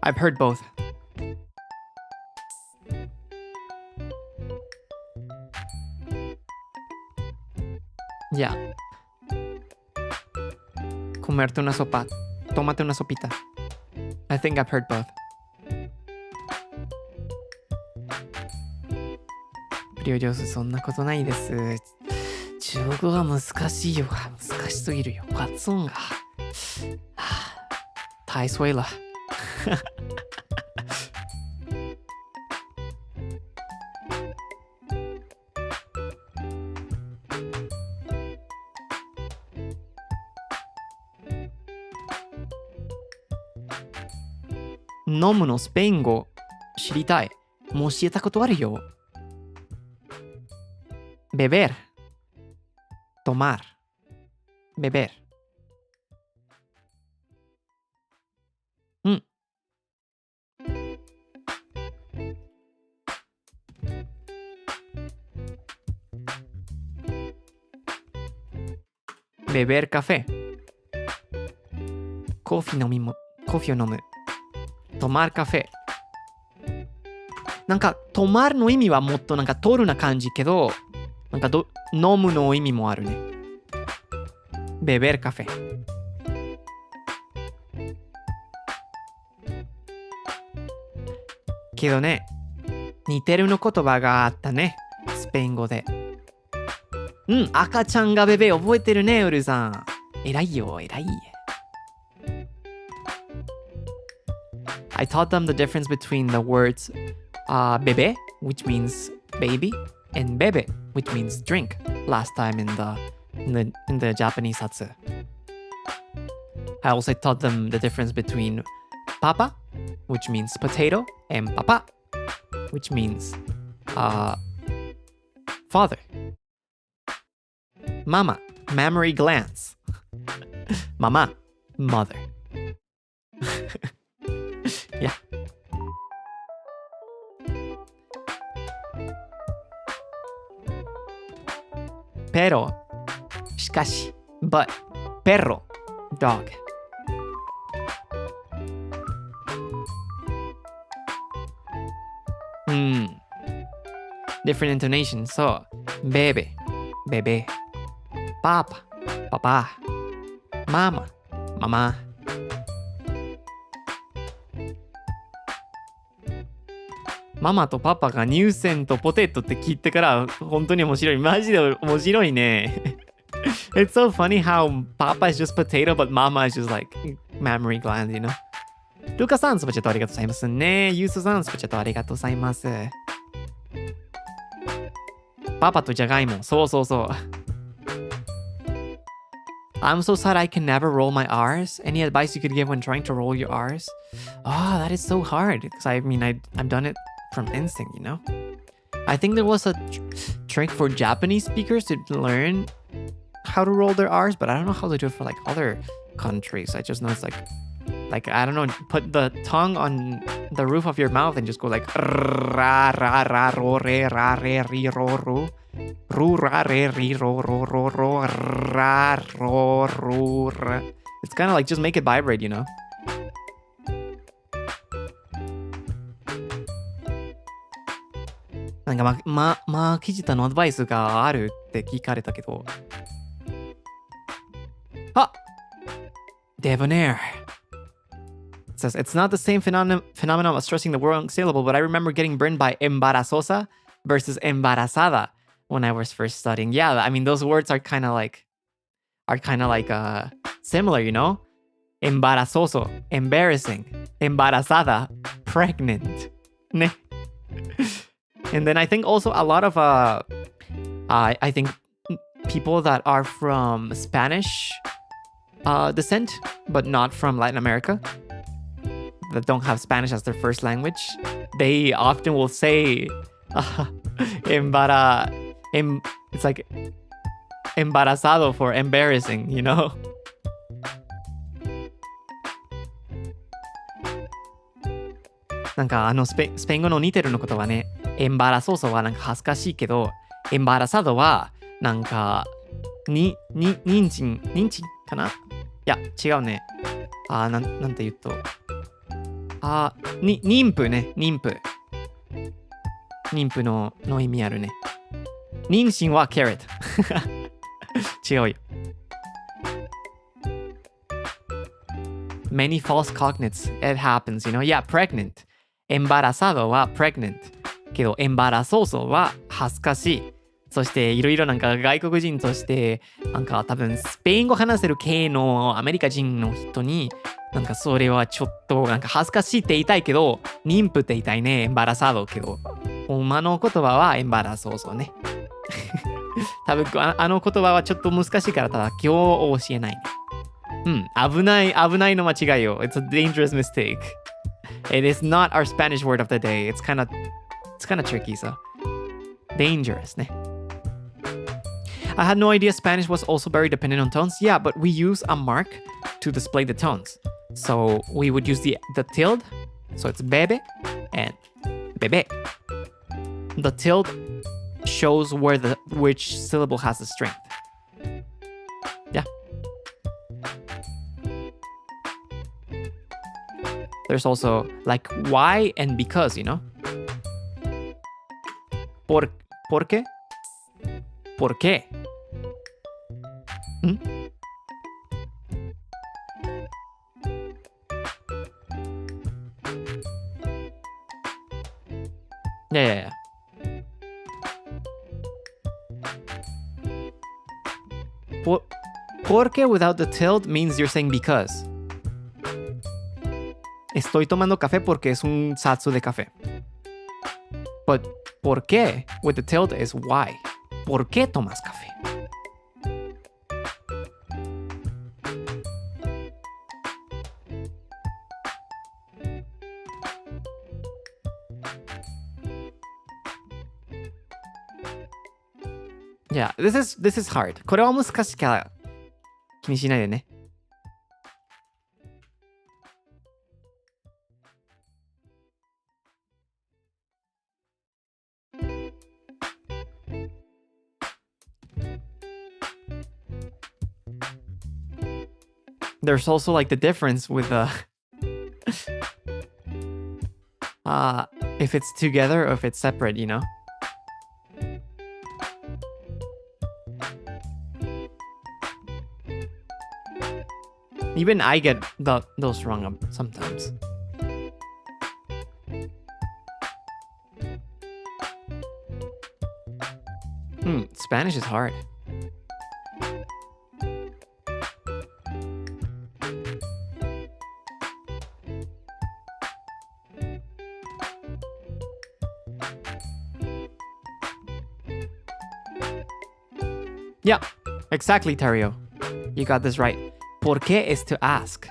I've heard both. Yeah. Comerte una sopa. Tómate una sopita. I think I've heard both. プリオ上手そんなことないです。中国語が難しいよ。難しすぎるよ。発音が。太衰了。飲むのスペイン語知りたい。もう教えたことあるよ。beber, tomar, beber. うん。beber café. コーヒーを飲む。tomar café。なんか、tomar の意味はもっとなんか取るな感じけど、なんか飲むの意味もあるね。beber café。けどね、似てるの言葉があったね。スペイン語で。うん、赤ちゃんがベベ覚えてるね、ウルさん。偉いよ、偉い。I taught them the difference between the words bebe, which means baby, and bebe, which means drink, last time in the Japanese Zatsu. I also taught them the difference between papa, which means potato, and papa, which means father. Mama, mammary glands. Mama, mother. Yeah. Pero, しかし, but, perro, dog. Different intonation. So, bebe, bebe, papa, papa, mama, mama. ママとパパが乳腺とポテトって聞いてから本当に面白い。マジで面白いね。It's so funny how Papa is just potato, but Mama is just like mammary gland, you know? ルカさん、スパチャットありがとうございますね。ユースさん、スパチャットありがとうございます。パパとジャガイモ。そうそうそう。I'm so sad I can never roll my R's. Any advice you could give when trying to roll your R's? Oh, that is so hard. Because I mean, I've done it from instinct, you know? I think there was a trick for Japanese speakers to learn how to roll their R's, but I don't know how to do it for like other countries. I just know it's like I don't know, put the tongue on the roof of your mouth and just go like ra ra ra ro re ra re ri ro ru ru ra re ri ro ro ro ro ra ro ru ra. It's kind of like just make it vibrate, you know? なんかキジタのアドバイスがあるって聞かれたけど。あ Debonair. It says, it's not the same phenomenon of stressing the wrong syllable, but I remember getting burned by embarazosa versus embarazada when I was first studying. Yeah, I mean, those words are kind of like similar, you know? Embarazoso, embarrassing. Embarazada, pregnant. Ne? And then I think also a lot of I think people that are from Spanish descent, but not from Latin America, that don't have Spanish as their first language, they often will say it's like embarazado for embarrassing, you know? なんかスペイン語の似てるのことはね、エンバラソーソはなんか恥ずかしいけど、エンバラサドは、なんか、妊娠かな？いや、違うね。なんて言うと。妊婦ね、妊婦。妊婦の意味あるね。妊娠は carrot。違うよ。Many false cognates. It happens, you know? Yeah, pregnant. Embarazado は pregnant. けど、embarazoso は恥ずかしい。そして、いろいろなんか外国人として、なんか多分スペイン語話せる系のアメリカ人の人に、なんかそれはちょっとなんか恥ずかしいって言いたいけど、妊婦って言いたいね、embarazado けど、ほんまの言葉はembarazosoね。多分あの言葉はちょっと難しいから、ただ今日教えないね。危ないの間違いよ。It's a dangerous mistake. It is not our Spanish word of the day. It's kind of tricky, so. Dangerous, ね。I had no idea Spanish was also very dependent on tones. Yeah, but we use a mark to display the tones. So we would use the tilde. So it's bebe and bebe. The tilde shows which syllable has the strength. Yeah. There's also like why and because, you know? ¿Por qué? ¿Por qué? Yeah. ¿Por qué without the tilde means you're saying because. Estoy tomando café porque es un Zatsu de café. But ¿por qué with the tilde is why. ¿Por qué tomas café? Yeah, this is hard. これは難しいから気にしないでね。There's also like the difference with if it's together or if it's separate, you know? Even I get those wrong sometimes. Spanish is hard. Yeah, exactly, Tario. You got this right. ¿Por qué is to ask.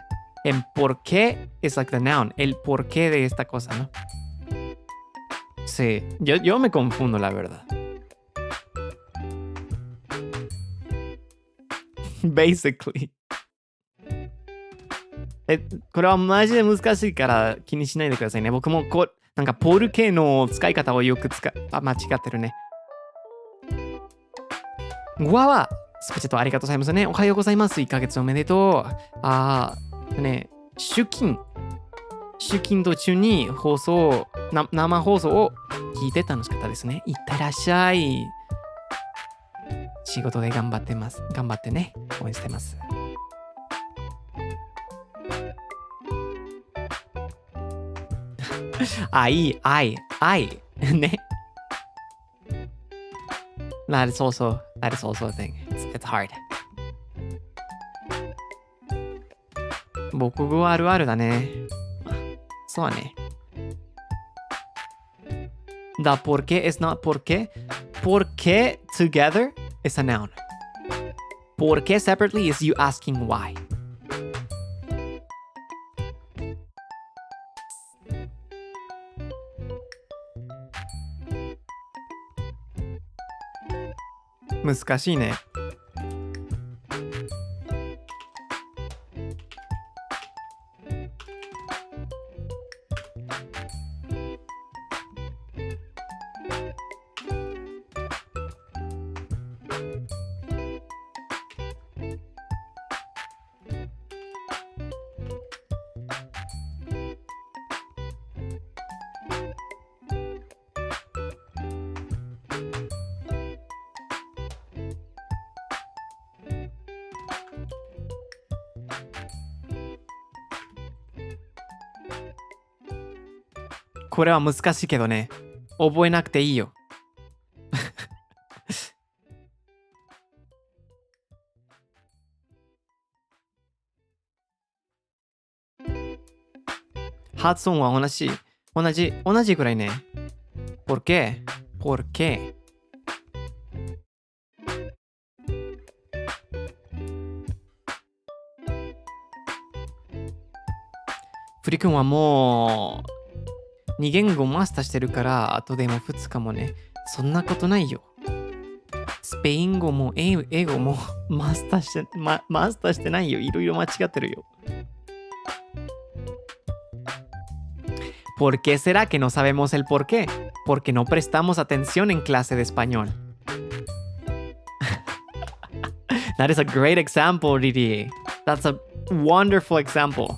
And ¿por qué is like the noun. El por qué de esta cosa, ¿no? Sí, yo me confundo, la verdad. Basically. これはマジで難しいから気にしないでくださいね。僕もなんかポルケの使い方をよく間違ってるね。ゴアはスペチャとありがとうございますね。おはようございます。1ヶ月おめでとう。ね、出勤途中に生放送を聞いて楽しかったですね。いってらっしゃい。仕事で頑張ってます。頑張ってね。応援してます。いね。That is also a thing. It's hard. 母国語あるあるだね。そうね。The por qué is not por qué. Por qué together is a noun. Por qué separately is you asking why.難しいね。これは難しいけどね。覚えなくていいよ。発音は同じくらいね。¿Por qué? ¿Por qué? フリ君はもう2言語マスターしてるからあとでも2日もね。そんなことないよ。スペイン語も英語もマスターしてないよ。いろいろ間違ってるよ。¿Por qué será que no sabemos el por qué? Porque no prestamos atención en clase de español. That is a great example, Riri. That's a wonderful example.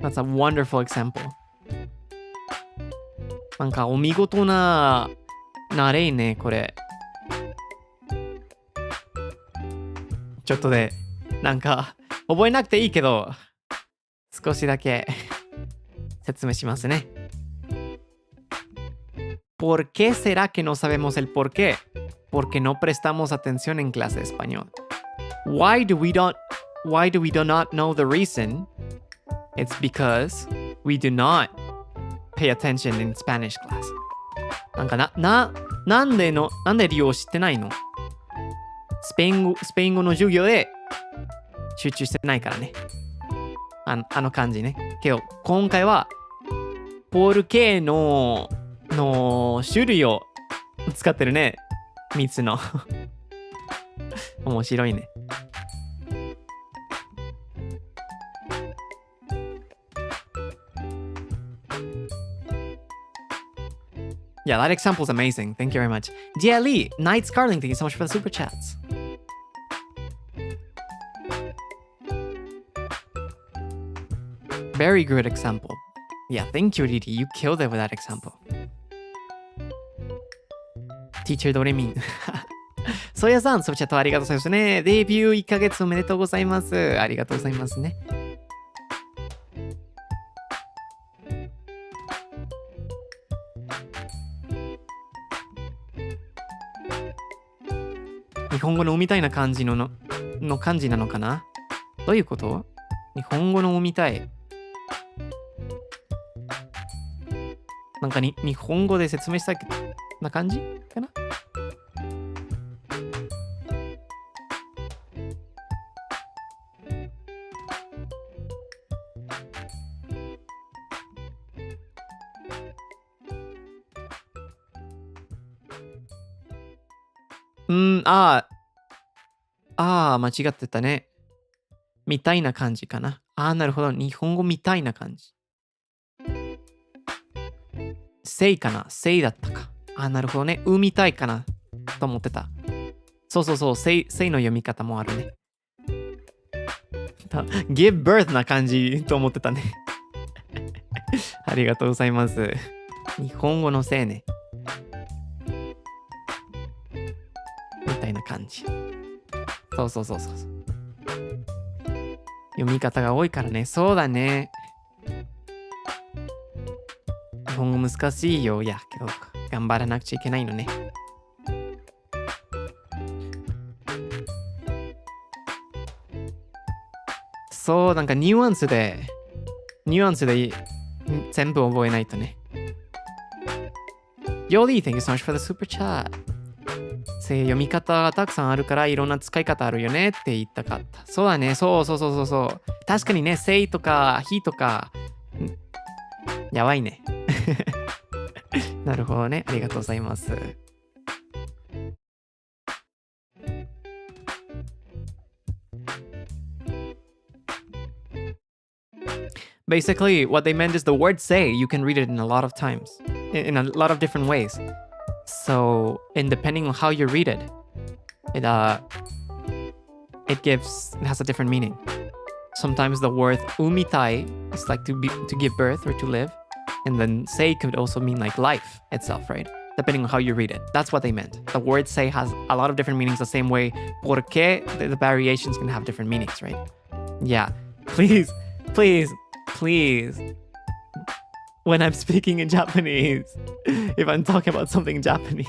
That's a wonderful example. なんかお見事な例ね、これ。ちょっとで、なんか、覚えなくていいけど、少しだけ説明しますね。¿Por qué será que no sabemos el por qué? Porque no prestamos atención en clase de español. Why do we not know the reason? It's because we do not pay attention in Spanish class. なんかなんで理由を知ってないの？スペイン語の授業で集中してないからね。あの感じね。けど、今回は、ポール系の種類を使ってるね。3つの。面白いね。Yeah, that example is amazing. Thank you very much. Dear Lee, Night Scarling, thank you so much for the super chats. Very good example. Yeah, thank you, Riri. You killed it with that example. Teacher Doremin. ソヤさん、そちらとありがとうございますね。デビュー1ヶ月おめでとうございます。ありがとうございますね。日本語のみたいな感じの漢字なのかな？どういうこと？日本語のみたい。なんか日本語で説明したいな感じかな？間違ってたね。みたいな感じかな。なるほど。日本語みたいな感じ。せいかな。せいだったか。なるほどね。みたいかな。と思ってた。そう。せいの読み方もあるね。give birth な感じと思ってたね。ありがとうございます。日本語のせいね。みたいな感じ。そう。読み方が多いからね。そうだね。日本語難しいよ。いや、けど、頑張らなくちゃいけないのね。そう、なんかニュアンスで全部覚えないとね。Yoli, thank you so much for the super chat. 読み方がたくさんあるからいろんな使い方あるよねって言いたかった。そうだね。そう。確かにね、say とか he とか、やばいね。なるほどね。ありがとうございます。Basically, what they meant is the word say, you can read it in a lot of times, in a lot of different ways. So, and depending on how you read it, it has a different meaning. Sometimes the word umitai is like to give birth or to live. And then say could also mean like life itself, right? depending on how you read it. That's what they meant. The word say has a lot of different meanings the same way porque, the variations can have different meanings, right? Yeah. Please, please, please. When I'm speaking in Japanese, if I'm talking about something in Japanese,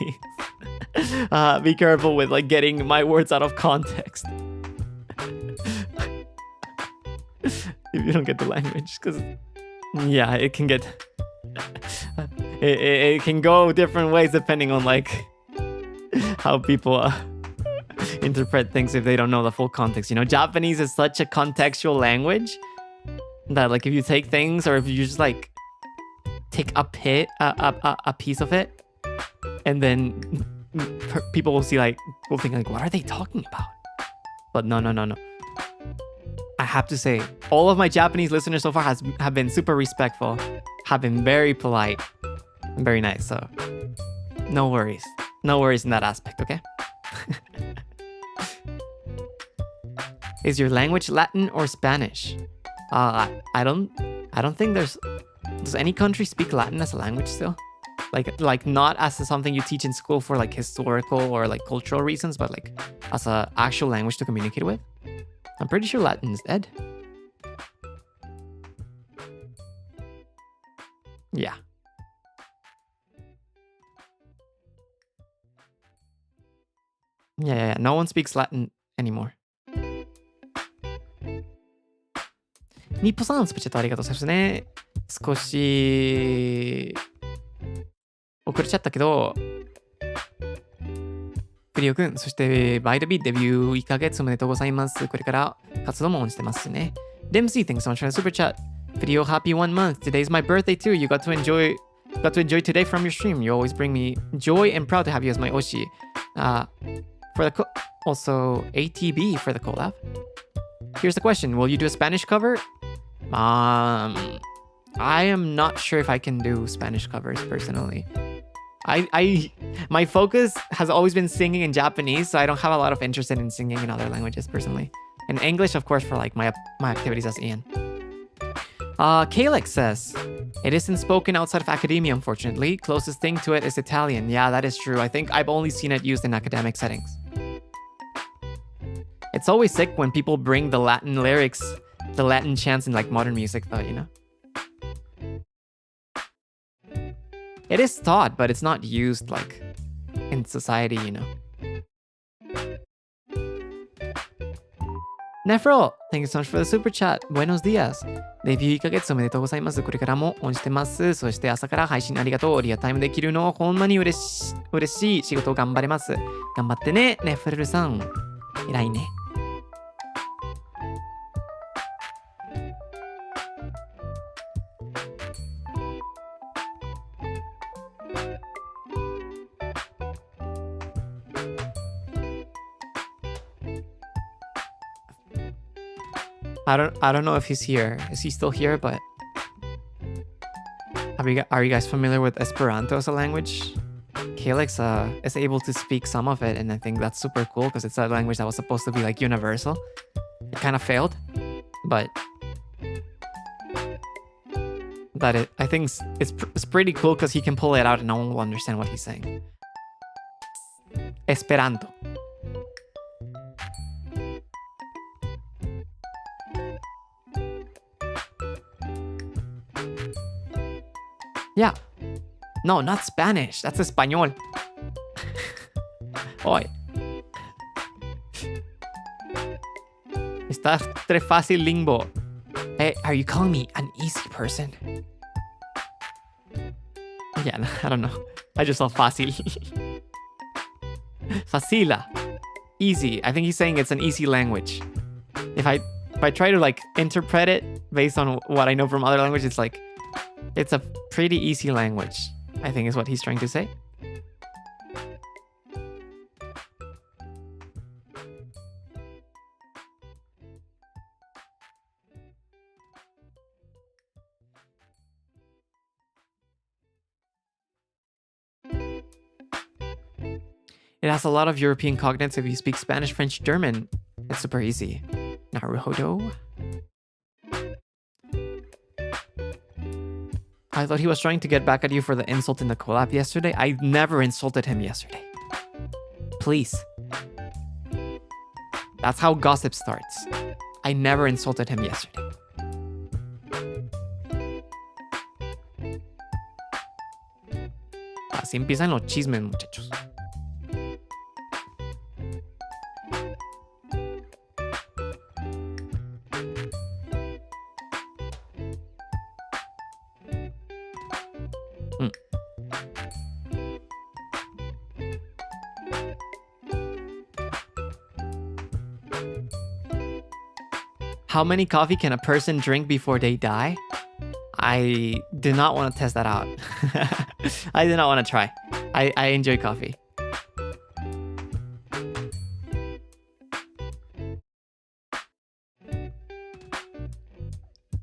be careful with like getting my words out of context. If you don't get the language, because yeah, it can get it can go different ways depending on like how people interpret things if they don't know the full context. You know, Japanese is such a contextual language that like if you take things or if you just like take a piece of it and then people will see like will think like, what are they talking about? But no. I have to say, all of my Japanese listeners so far have been super respectful, have been very polite, and very nice. So no worries in that aspect, okay? Is your language Latin or Spanish? I don't think does any country speak Latin as a language still? Like not as something you teach in school for like historical or like cultural reasons, but like as a actual language to communicate with? I'm pretty sure Latin is dead. Yeah. Yeah. No one speaks Latin anymore. ニッポさん、スペチャットありがとうございますね。少し遅れちゃったけど、フリオくん、そしてバイトビーデビュー1ヶ月おめでとうございます。これから活動もオンしてますね。Dempsey, thanks so much for the super chat. Video happy 1 month. Today's my birthday too. You got to enjoy today from your stream. You always bring me joy and proud to have you as my Oshi. Also ATB for the collab. Here's the question. Will you do a Spanish cover? I am not sure if I can do Spanish covers personally. My focus has always been singing in Japanese, so I don't have a lot of interest in singing in other languages personally. And English, of course, for like my activities as Ian. Kalex says, it isn't spoken outside of academia, unfortunately. Closest thing to it is Italian. Yeah, that is true. I think I've only seen it used in academic settings. It's always sick when people bring the Latin lyrics, the Latin chants in like modern music though, you know? It is taught, but it's not used like in society, you know. Nefro, thank you so much for the super chat. Buenos días. デビュー1ヶ月おめでとうございます。これからもオンしてます。そして朝から配信ありがとう。リアタイムできるのほんまに嬉しい。仕事を頑張れます。頑張ってね、ネフレルさん。偉いね。I don't know if he's here. Is he still here? But are you guys familiar with Esperanto as a language? Kalex is able to speak some of it, and I think that's super cool because it's a language that was supposed to be like universal. It kind of failed, but I think it's pretty cool because he can pull it out and no one will understand what he's saying. Esperanto. Yeah. No, not Spanish. That's Español. Oy. Está tres fácil limbo. Hey, are you calling me an easy person? Yeah, I don't know. I just saw fácil. Facila. Easy. I think he's saying it's an easy language. If I try to like interpret it based on what I know from other languages, it's like it's a pretty easy language, I think is what he's trying to say. It has a lot of European cognates if you speak Spanish, French, German. It's super easy. Naruhodo. I thought he was trying to get back at you for the insult in the collab yesterday. I never insulted him yesterday. Please. That's how gossip starts. I never insulted him yesterday. Así empiezan los chismes, muchachos. How many coffee can a person drink before they die? I did not want to test that out. I did not want to try. I enjoy coffee.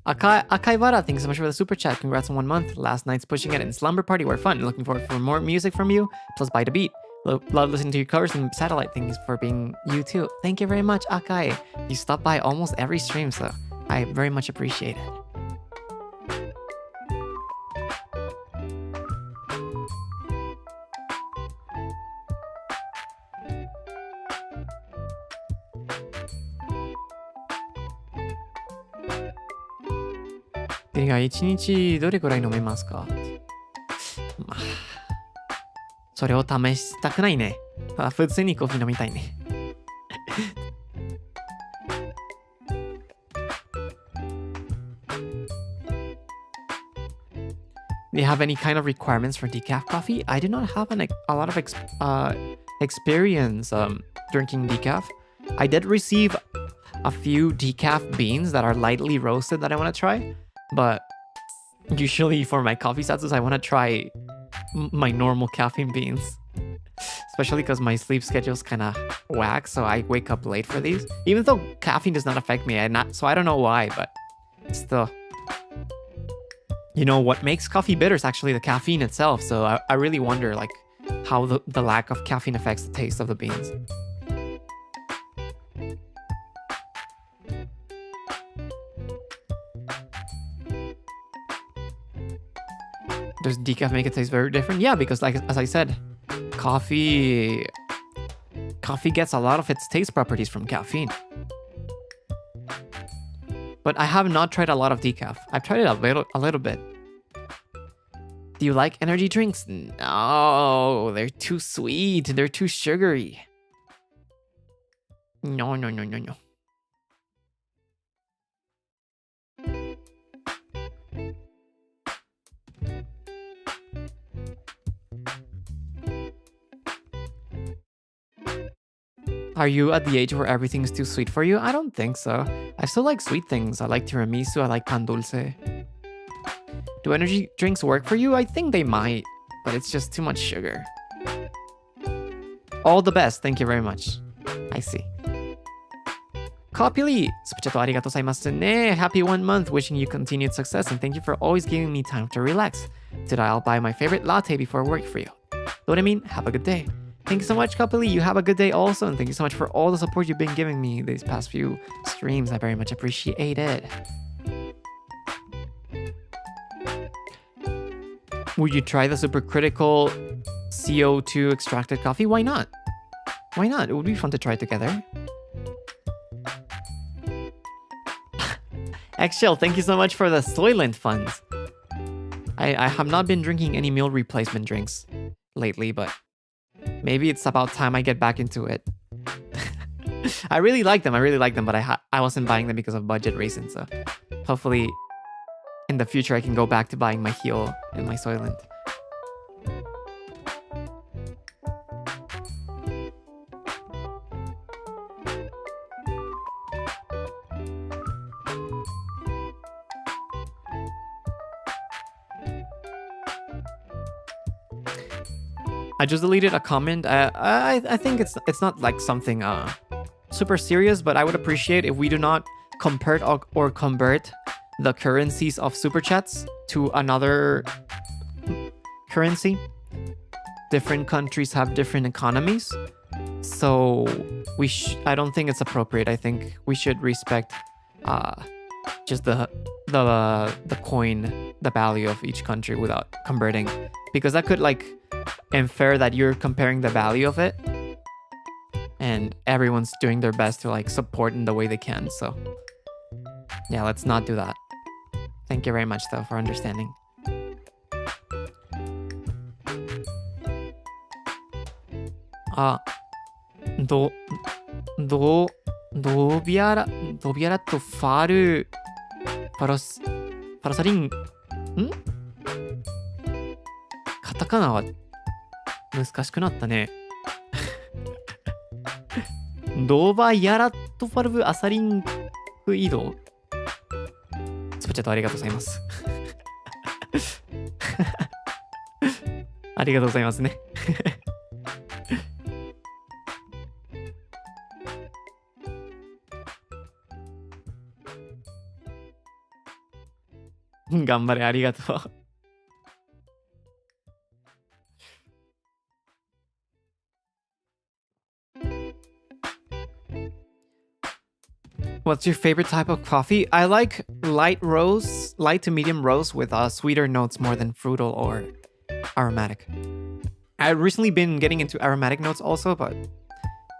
Akaibara, thanks so much for the super chat. Congrats on 1 month. Last night's pushing it and slumber party were fun. Looking forward for more music from you. Plus by the beat. Love listening to your covers and satellite things for being you too. Thank you very much, Akai. You stop by almost every stream, so I very much appreciate it. Dingが1日どれくらい飲めますか？まあ、それを試したくないね。普通にコーヒー飲みたいね。Do you have any kind of requirements for decaf coffee? I do not have a lot of experience drinking decaf. I did receive a few decaf beans that are lightly roasted that I want to try. But usually for my coffee satsus, I want to try my normal caffeine beans. Especially because my sleep schedule is kind of whack, so I wake up late for these. Even though caffeine does not affect me, so I don't know why, but still. You know, what makes coffee bitter is actually the caffeine itself, so I really wonder like how the lack of caffeine affects the taste of the beans. Does decaf make it taste very different? Yeah, because like as I said, coffee gets a lot of its taste properties from caffeine. But I have not tried a lot of decaf. I've tried it a little bit. Do you like energy drinks? No, they're too sweet. They're too sugary. No. Are you at the age where everything's too sweet for you? I don't think so. I still like sweet things. I like tiramisu, I like pan dulce. Do energy drinks work for you? I think they might, but it's just too much sugar. All the best. Thank you very much. I see. Copyly! Super chat arigatou gozaimasu ne. Happy 1 month. Wishing you continued success and thank you for always giving me time to relax. Today I'll buy my favorite latte before work for you. Know what I mean? Have a good day. Thank you so much, Kapili. You have a good day also. And thank you so much for all the support you've been giving me these past few streams. I very much appreciate it. Would you try the supercritical CO2 extracted coffee? Why not? Why not? It would be fun to try together. Eggshell, thank you so much for the Soylent funds. I have not been drinking any meal replacement drinks lately, but maybe it's about time I get back into it. I really like them, but I wasn't buying them because of budget reasons, so hopefully in the future I can go back to buying my Heel and my Soylent. I just deleted a comment. I think it's not like something super serious, but I would appreciate if we do not compare or convert the currencies of super chats to another currency. Different countries have different economies, so I don't think it's appropriate. I think we should respect just the coin, the value of each country without converting, because that could like infer that you're comparing the value of it, and everyone's doing their best to like support in the way they can. So yeah, let's not do that. Thank you very much though for understanding. Dobiara to faru parasarin. カタカナは難しくなったね。ドバヤラとファルブアサリンフ移動。スパチャットありがとうございます。ありがとうございますね。頑張れ、ありがとう。What's your favorite type of coffee? I like light to medium roast with sweeter notes more than fruital or aromatic. I've recently been getting into aromatic notes also, but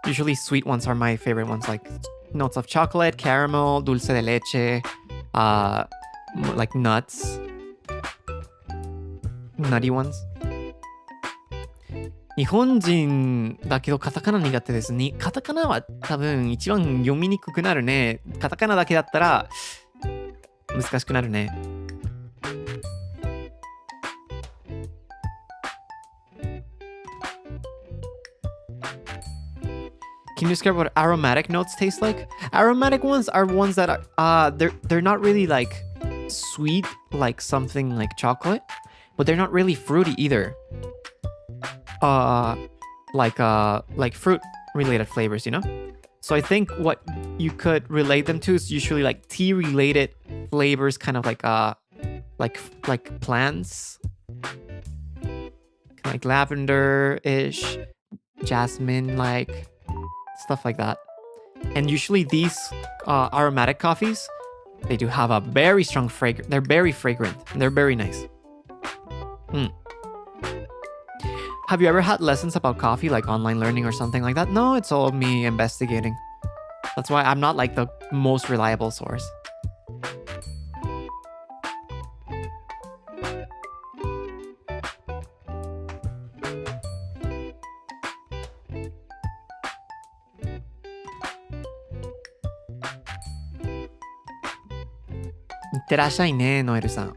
usually sweet ones are my favorite ones, like notes of chocolate, caramel, dulce de leche, like nuts, nutty ones. 日本人だけどカタカナ苦手ですね。カタカナは多分一番読みにくくなるね。カタカナだけだったら難しくなるね。Can you describe what aromatic notes taste like? Aromatic ones are ones that are they're not really like sweet like something like chocolate, but they're not really fruity either. Like fruit related flavors, you know? So I think what you could relate them to is usually like tea related flavors, kind of like plants, like lavender-ish, jasmine, like stuff like that. And usually these aromatic coffees, they do have a very strong fragrance. They're very fragrant and they're very nice. Have you ever had lessons about coffee, like online learning or something like that? No, it's all me investigating. That's why I'm not like the most reliable source. Itterashai ne, Noel-san.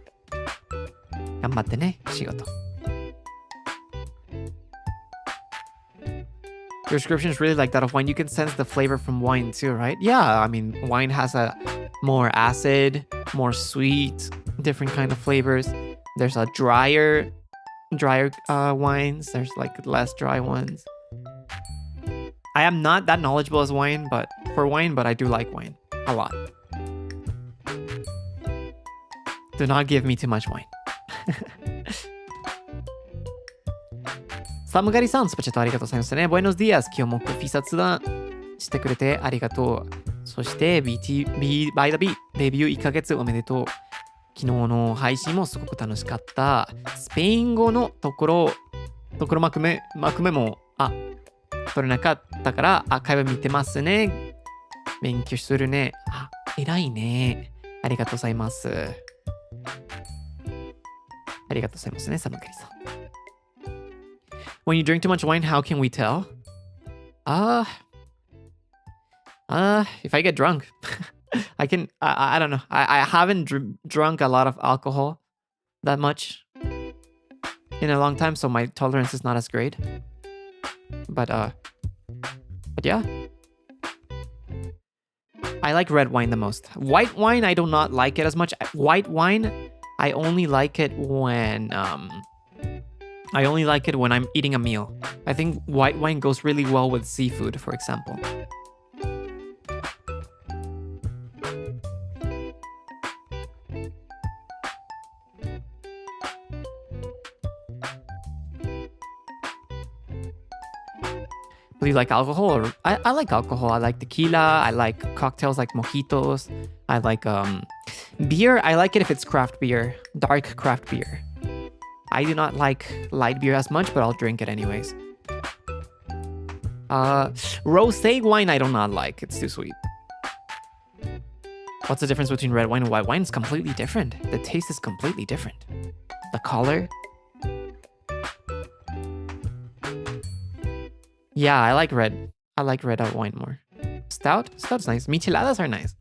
頑張ってね、仕事。Your description is really like that of wine. You can sense the flavor from wine too, right? Yeah, I mean, wine has a more acid, more sweet, different kind of flavors. There's a drier wines. There's like less dry ones. I am not that knowledgeable as wine, but I do like wine a lot. Do not give me too much wine. サムガリさん、スパチャットありがとうございますね。Buenos días。今日もコフィ雑談してくれてありがとう。そして BTB by the B デビュー1ヶ月おめでとう。昨日の配信もすごく楽しかった。スペイン語のところまくめも取れなかったから会話見てますね。勉強するね。偉いね。ありがとうございます。ありがとうございますね、サムガリさん。When you drink too much wine, how can we tell? If I get drunk, I don't know. I haven't drunk a lot of alcohol that much in a long time, so my tolerance is not as great. But yeah. I like red wine the most. White wine, I do not like it as much. White wine, I only like it when I'm eating a meal. I think white wine goes really well with seafood, for example. Do you like alcohol? I like alcohol. I like tequila. I like cocktails like mojitos. I like beer. I like it if it's craft beer, dark craft beer. I do not like light beer as much, but I'll drink it anyways. Rosé wine I do not like. It's too sweet. What's the difference between red wine and white wine? It's completely different. The taste is completely different. The color. Yeah, I like red. I like red wine more. Stout? Stout's nice. Micheladas are nice.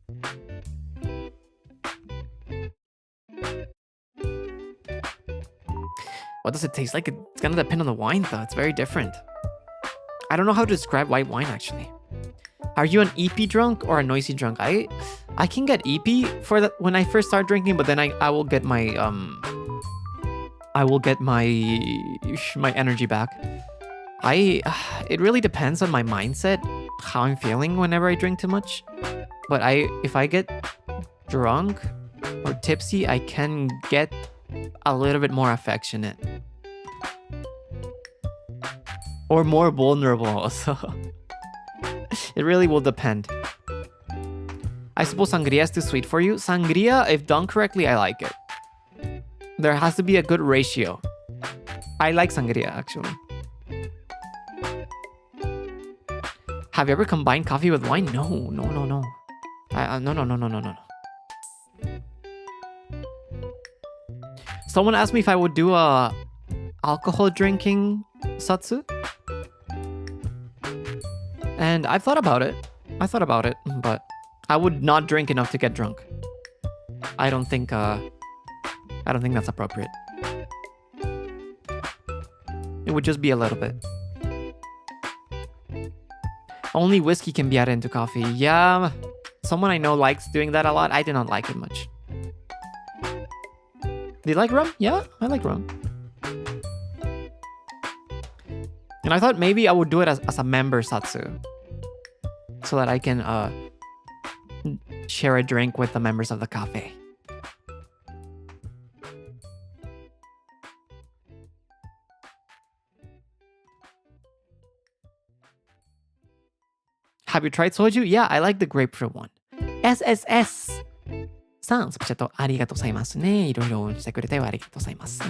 What does it taste like? It's gonna depend on the wine though. It's very different. I don't know how to describe white wine actually. Are you an EP drunk or a noisy drunk? I can get EP for that when I first start drinking, but then I will get my my energy back. It really depends on my mindset, how I'm feeling whenever I drink too much. But if I get drunk or tipsy, I can get a little bit more affectionate. Or more vulnerable also. It really will depend. I suppose sangria is too sweet for you. Sangria, if done correctly, I like it. There has to be a good ratio. I like sangria, actually. Have you ever combined coffee with wine? No. No. Someone asked me if I would do a alcohol drinking Zatsu. And I've thought about it. But I would not drink enough to get drunk. I don't think that's appropriate. It would just be a little bit. Only whiskey can be added into coffee. Yeah, someone I know likes doing that a lot. I do not like it much. Do you like rum? Yeah, I like rum. And I thought maybe I would do it as a member Zatsu. So that I can share a drink with the members of the cafe. Have you tried soju? Yeah, I like the grapefruit one. SSS さん、スプチャットありがとうございますね。いろいろしてくれてありがとうございます。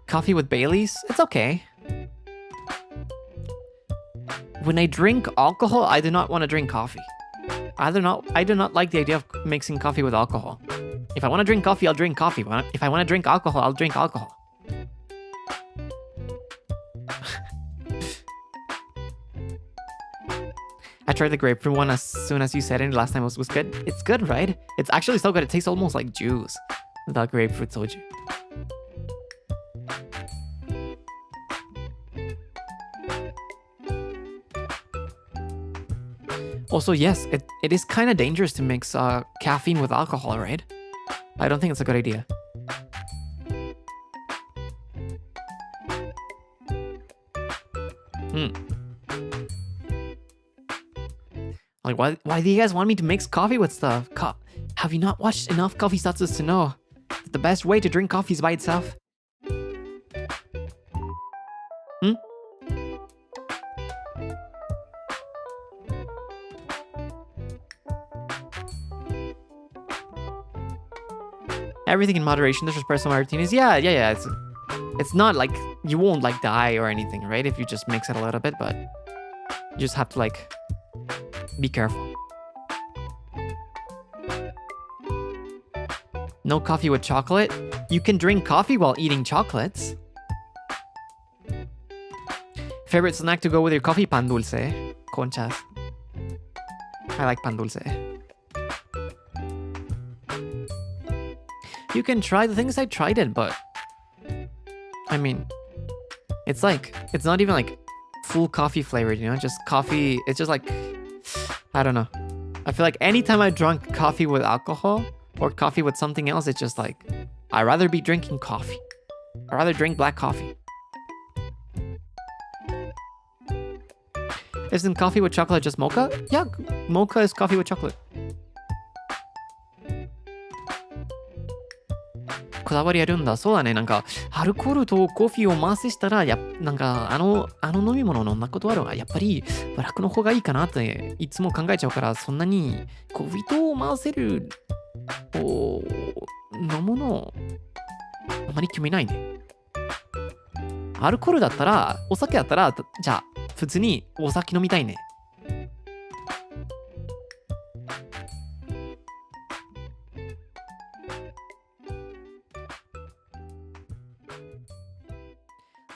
Coffee with Baileys? It's okay. When I drink alcohol, I do not want to drink coffee. I do not like the idea of mixing coffee with alcohol. If I want to drink coffee, I'll drink coffee. If I want to drink alcohol, I'll drink alcohol. I tried the grapefruit one as soon as you said it last time. Was good. It's good, right? It's actually so good. It tastes almost like juice. The grapefruit soju. Also, yes, it is kind of dangerous to mix caffeine with alcohol, right? I don't think it's a good idea. Like, why do you guys want me to mix coffee with stuff? Have you not watched enough coffee Zatsus to know that the best way to drink coffee is by itself? Everything in moderation. There's just personal martinis. Yeah. It's not like you won't like die or anything, right? If you just mix it a little bit, but you just have to like be careful. No coffee with chocolate. You can drink coffee while eating chocolates. Favorite snack to go with your coffee? Pan dulce. Conchas. I like pan dulce. You can try the things. I tried it, but I mean, it's not even like full coffee flavored, you know, just coffee. It's just like, I don't know. I feel like anytime I drunk coffee with alcohol or coffee with something else, it's just like, I'd rather be drinking coffee. I'd rather drink black coffee. Isn't coffee with chocolate just mocha? Yeah, mocha is coffee with chocolate. こだわりあるんだ。そうだね。なんか、アルコールとコーヒーを混ぜしたら、なんか、あの飲み物飲んだことあるが、やっぱり、ブラックの方がいいかなって、いつも考えちゃうから、そんなに、コーヒーと混ぜる、飲むの、あまり興味ないね。アルコールだったら、お酒だったら、じゃあ、普通にお酒飲みたいね。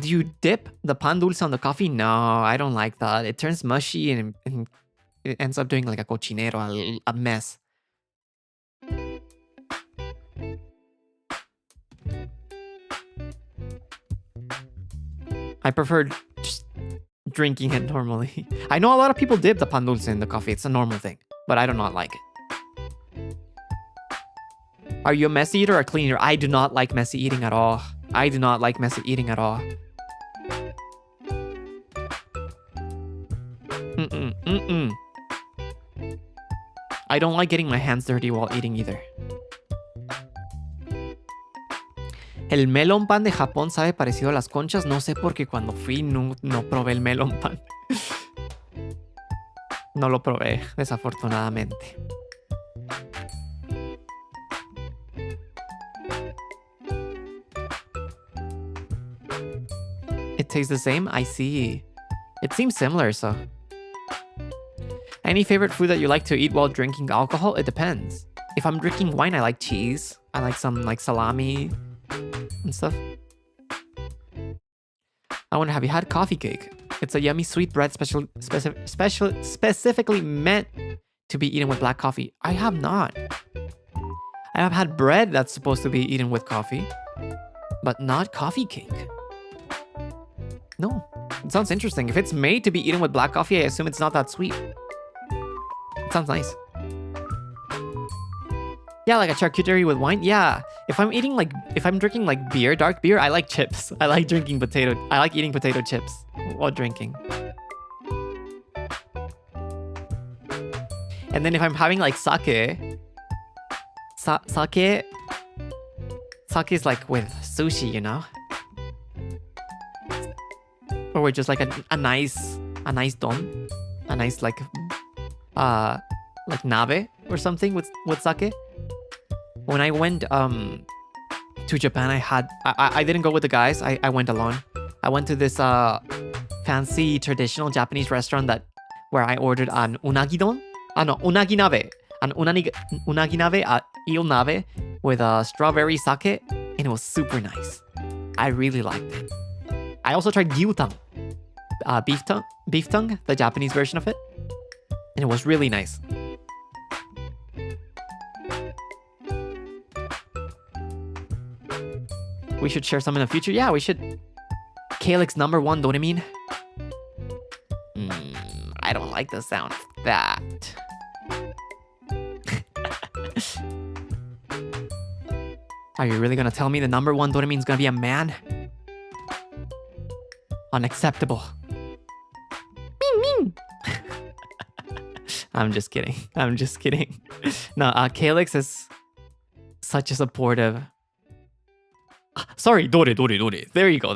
Do you dip the pan dulce on the coffee? No, I don't like that. It turns mushy and it ends up doing like a cochinero, a mess. I prefer just drinking it normally. I know a lot of people dip the pan dulce in the coffee. It's a normal thing, but I do not like it. Are you a messy eater or a clean eater? I do not like messy eating at all. I do not like messy eating at all. I don't like getting my hands dirty while eating either. El melon pan de Japón sabe parecido a las conchas. No sé porque cuando fui no probé el melon pan. No lo probé, desafortunadamente. It tastes the same? I see. It seems similar, so. Any favorite food that you like to eat while drinking alcohol? It depends. If I'm drinking wine, I like cheese. I like some like salami and stuff. I wonder, have you had coffee cake? It's a yummy sweet bread specifically meant to be eaten with black coffee. I have not. I have had bread that's supposed to be eaten with coffee, but not coffee cake. No, it sounds interesting. If it's made to be eaten with black coffee, I assume it's not that sweet. It sounds nice. Yeah, like a charcuterie with wine. Yeah, if I'm drinking like beer, dark beer, I like chips. I like eating potato chips while drinking. And then if I'm having like sake is like with sushi, you know? Or with just like a nice don, a nice like nabe or something with sake. When I went to Japan, I didn't go with the guys. I went alone. I went to this fancy traditional Japanese restaurant where I ordered an unagi don. Unagi nabe. An unagi nabe, eel nabe with strawberry sake, and it was super nice. I really liked it. I also tried gyutang, beef tongue, the Japanese version of it, and it was really nice. We should share some in the future. Yeah, we should. Calyx number 1 doraemon. I don't like the sound of that. Are you really gonna tell me the number 1 doraemon is gonna be a man? Unacceptable. I'm just kidding. No, Calyx is such a supportive. Sorry, dore. There you go.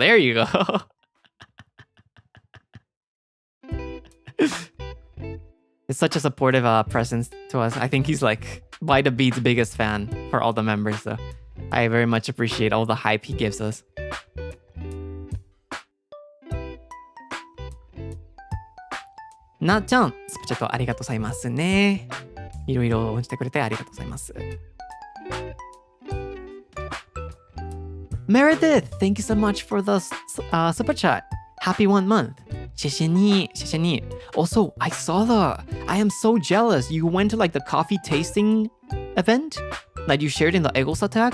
It's such a supportive presence to us. I think he's like by the beat's biggest fan for all the members. So I very much appreciate all the hype he gives us. Na-chan, スプチャットありがとうございますね。いろいろ応援してくれてありがとうございます。Meredith, thank you so much for the super chat. Happy 1 month. 谢谢你. Also, I am so jealous. You went to like the coffee tasting event that you shared in the Egos attack.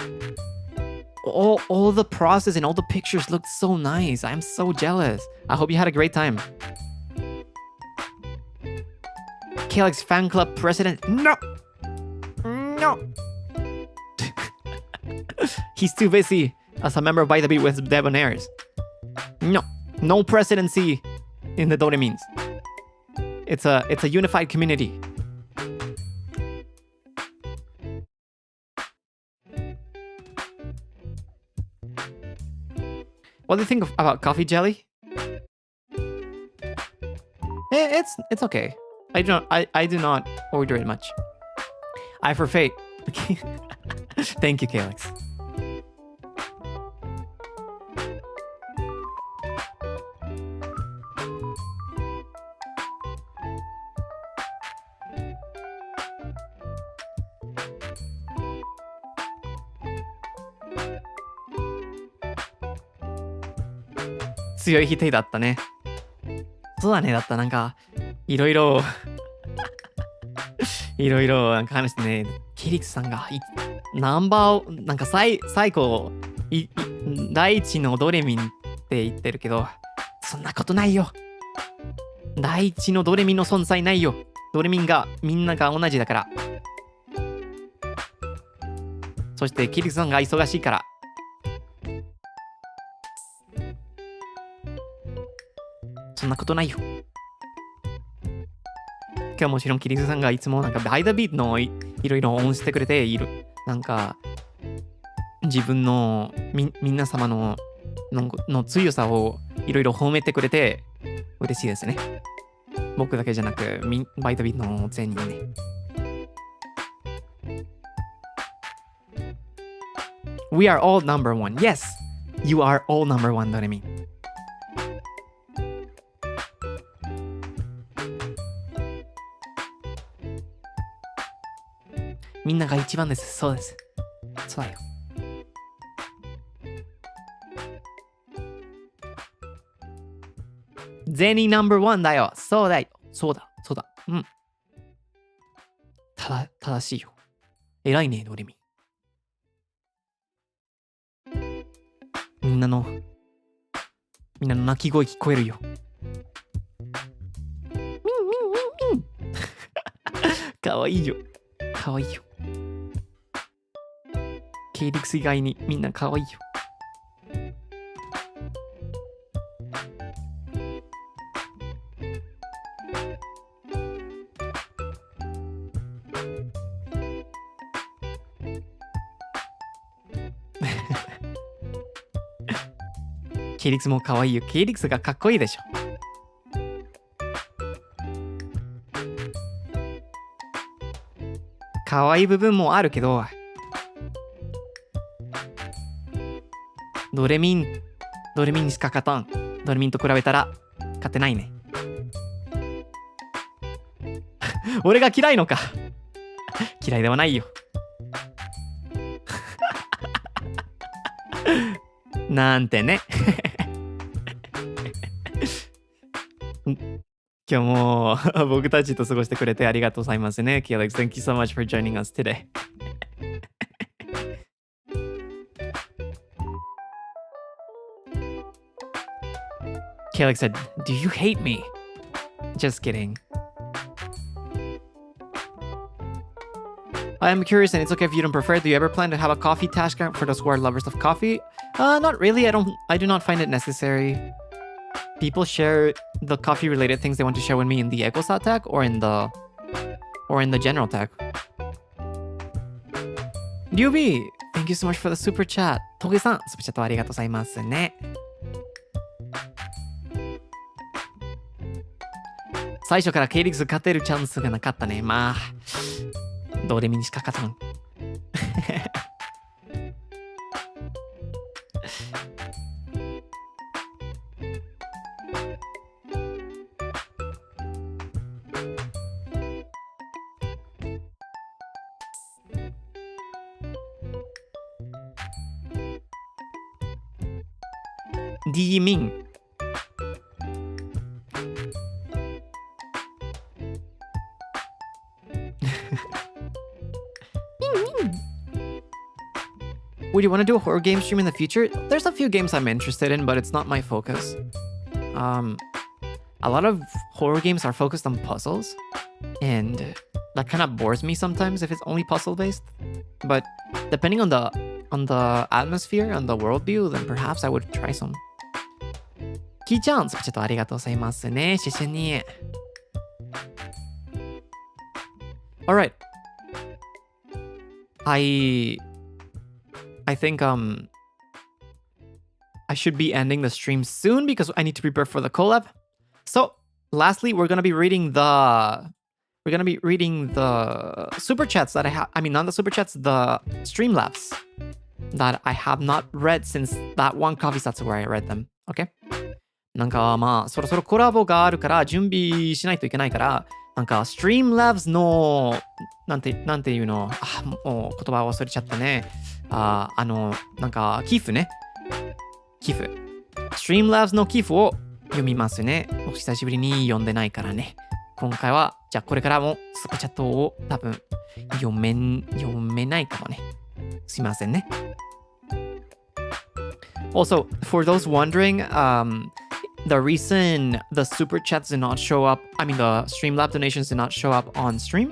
All the process and all the pictures looked so nice. I'm so jealous. I hope you had a great time. Calyx fan club president. No. He's too busy as a member of By the Beat with Debonaires. No presidency in the Doremins. It's a unified community. What do you think about coffee jelly? It's okay. I do not order it much. I for fate. Thank you, Calix. 強い否定だったね。そうだね。だったなんかいろいろなんか話してね、キリクスさんがナンバーなんか最高第一のドレミンって言ってるけど、そんなことないよ。第一のドレミンの存在ないよ。ドレミンがみんなが同じだから。そしてキリクスさんが忙しいから。そんなことないよ。今日はもちろんキリクスさんがいつもなんかバイダビートのいろいろオンしてくれている。なんか自分の皆様の強さをいろいろ褒めてくれて嬉しいですね。僕だけじゃなくバイダビートの全員ね。We are all number one. Yes, you are all number one, ドレミ。みんなが一番です。そうです。そうだよ。ゼニーナンバーワンだよ。そうだよ。そうだ。うん。正しいよ。偉いね、ドレミ。みんなの鳴き声聞こえるよ。かわいいよ。かわいいよ。ケイリクス以外にみんなかわいいよ。ケイリクスもかわいいよ。ケイリクスがかっこいいでしょ。かわいい部分もあるけど、ドレミンにしか勝たん。ドレミンと比べたら勝てないね。俺が嫌いのか。嫌いではないよ。なんてね。今日も僕たちと過ごしてくれてありがとうございますね。Felix, thank you so much for joining us today. Felix said, "Do you hate me?" Just kidding. I am curious, and it's okay if you don't prefer. Do you ever plan to have a coffee task for those who are lovers of coffee? Not really. I do not find it necessary. People share the coffee-related things they want to share with me in the EchoSat tag or in the general tag. Ryubi, thank you so much for the super chat. Toge-san, super chat ありがとうございますね。最初からケイリクス勝てるチャンスがなかったね。まあ、ドレミにしか勝たん。D ミンWould you want to do a horror game stream in the future? There's a few games I'm interested in, but it's not my focus. A lot of horror games are focused on puzzles, and that kind of bores me sometimes if it's only puzzle based. But depending on the atmosphere, on the worldview, then perhaps I would try some. キーちゃん、ちょっとありがとうございますね。謝謝に。Alright. I think I should be ending the stream soon because I need to prepare for the collab. So, lastly, we're gonna be reading the super chats that I have. I mean, not the super chats, the Streamlabs that I have not read since that one coffee Zatsu where I read them. Okay? なんかまあそろそろコラボがあるから準備しないといけないから、なんか Streamlabs のなんていうの、もう言葉を忘れちゃったね。なんか寄付ね。寄付。Streamlabs の寄付を読みますね。お久しぶりに読んでないからね。今回はじゃあこれからもスーパーチャットを多分読めないかもね。すいませんね。Also, for those wondering, the reason the super chats did not show up, I mean the Streamlab donations did not show up on stream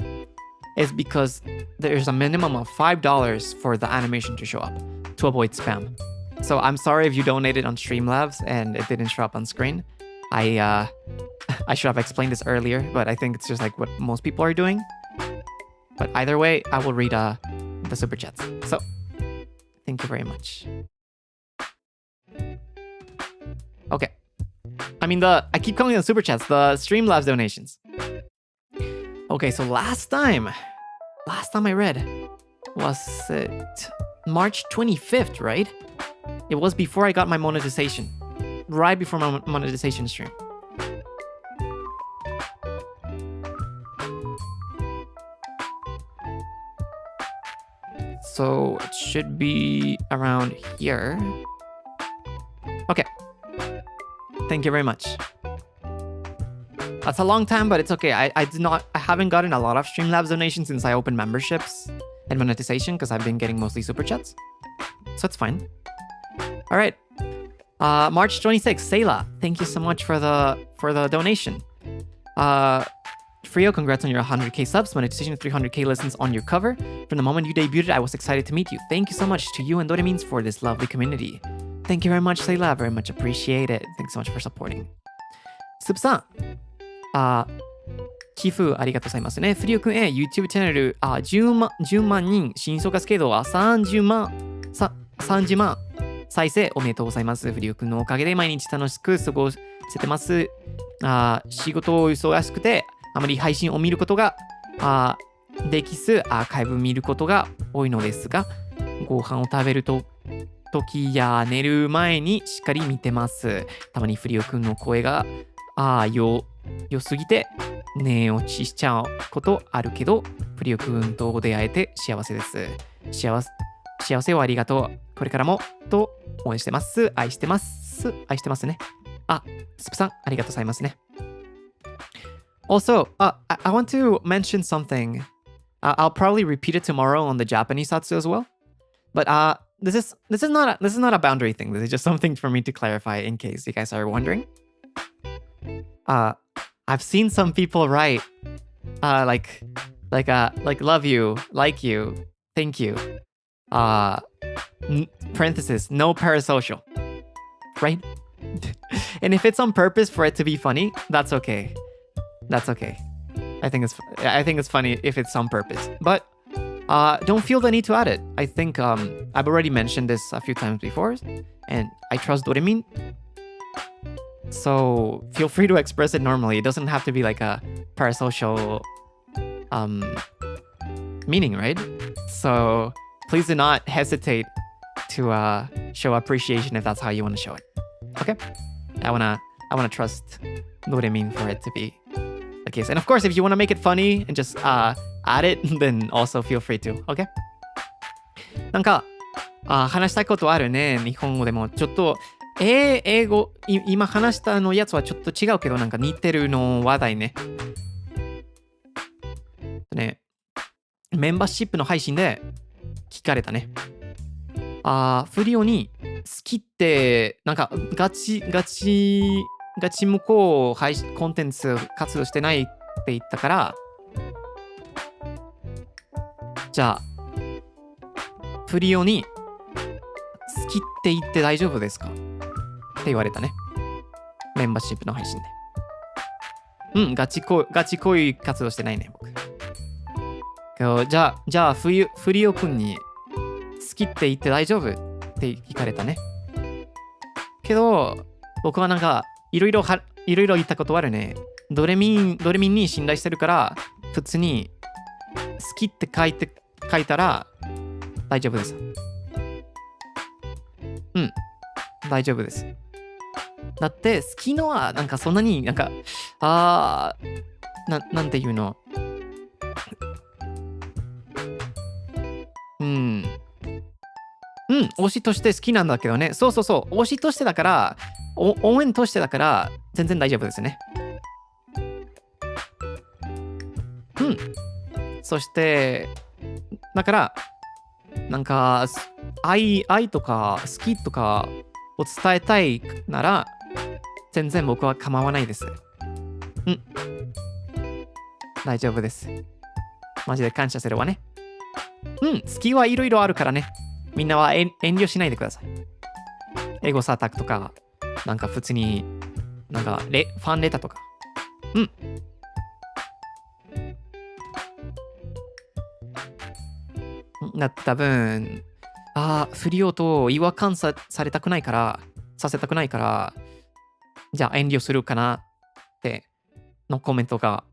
is because there's a minimum of $5 for the animation to show up to avoid spam. So I'm sorry if you donated on Streamlabs and it didn't show up on screen. I should have explained this earlier, but I think it's just like what most people are doing. But either way, I will read the super chats. So thank you very much. Okay. I mean I keep calling them super chats, the Streamlabs donations. Okay, so last time I read was it March 25th, right? It was before I got my monetization. Right before my monetization stream. So it should be around here. Okay. Thank you very much. That's a long time, but it's okay. I haven't gotten a lot of Streamlabs donations since I opened memberships and monetization because I've been getting mostly super chats. So it's fine. All right. March 26th, Sayla. Thank you so much for the donation. Frio, congrats on your 100k subs. Monetization of 300k listens on your cover. From the moment you debuted, I was excited to meet you. Thank you so much to you and Doremins for this lovely community. Thank you very much, Sayla. Very much appreciate it. Thanks so much for supporting. スープさん、寄付ありがとうございますね。フリオくんへ YouTube チャンネル10万人、心象カスケードは30万再生おめでとうございます。フリオくんのおかげで毎日楽しく過ごせてます。仕事を忙しくて、あまり配信を見ることができず、アーカイブ見ることが多いのですが、ご飯を食べる時や寝る前にしっかり見てます。たまにフリオくんの声が良すぎて寝落ちしちゃうことあるけど、フリオくんと出会えて幸せです。幸せをありがとう。これからもと応援してます。愛してます。愛してますね。スプさん、ありがとうございますね。Also, I want to mention something. I'll probably repeat it tomorrow on the Japanese Zatsu as well. But this is not a boundary thing. This is just something for me to clarify in case you guys are wondering. I've seen some people write like love you, like you, thank you. Parenthesis, no parasocial. Right? And if it's on purpose for it to be funny, that's okay. That's okay. I think it's funny if it's on purpose. But don't feel the need to add it. I think I've already mentioned this a few times before, and I trust Doremin. So feel free to express it normally. It doesn't have to be like a parasocial meaning, right? So please do not hesitate to show appreciation if that's how you want to show it. Okay? I wanna trust Doremin for it to be the case. And of course, if you want to make it funny and just add it, then also feel free to. Okay? なんか話したいことあるね。日本語でもちょっと英語今話したのやつはちょっと違うけど、なんか似てるの話題ね。メンバーシップの配信で聞かれたね。フリオに好きってなんかガチ向こうコンテンツ活動してないって言ったから、じゃあフリオに好きって言って大丈夫ですかって言われたね。メンバーシップの配信で。ガチ恋活動してないね、僕。じゃあフリオくんに好きって言って大丈夫って聞かれたね。けど、僕はなんか、いろいろ言ったことあるね。ドレミンに信頼してるから、普通に、好きって書いたら、大丈夫です。うん。大丈夫です。だって、好きのは、なんかそんなになんか、なんていうの。推しとして好きなんだけどね。そう。推しとしてだから、応援としてだから、全然大丈夫ですね。そして、だから、なんか、愛とか好きとかを伝えたいなら、全然僕は構わないです。大丈夫です。マジで感謝するわね。好きはいろいろあるからね。みんなは遠慮しないでください。エゴサアタックとか、なんか普通に、なんかファンレターとか。だって多分、フリオと違和感させたくないから、じゃあ遠慮するかなってのコメントが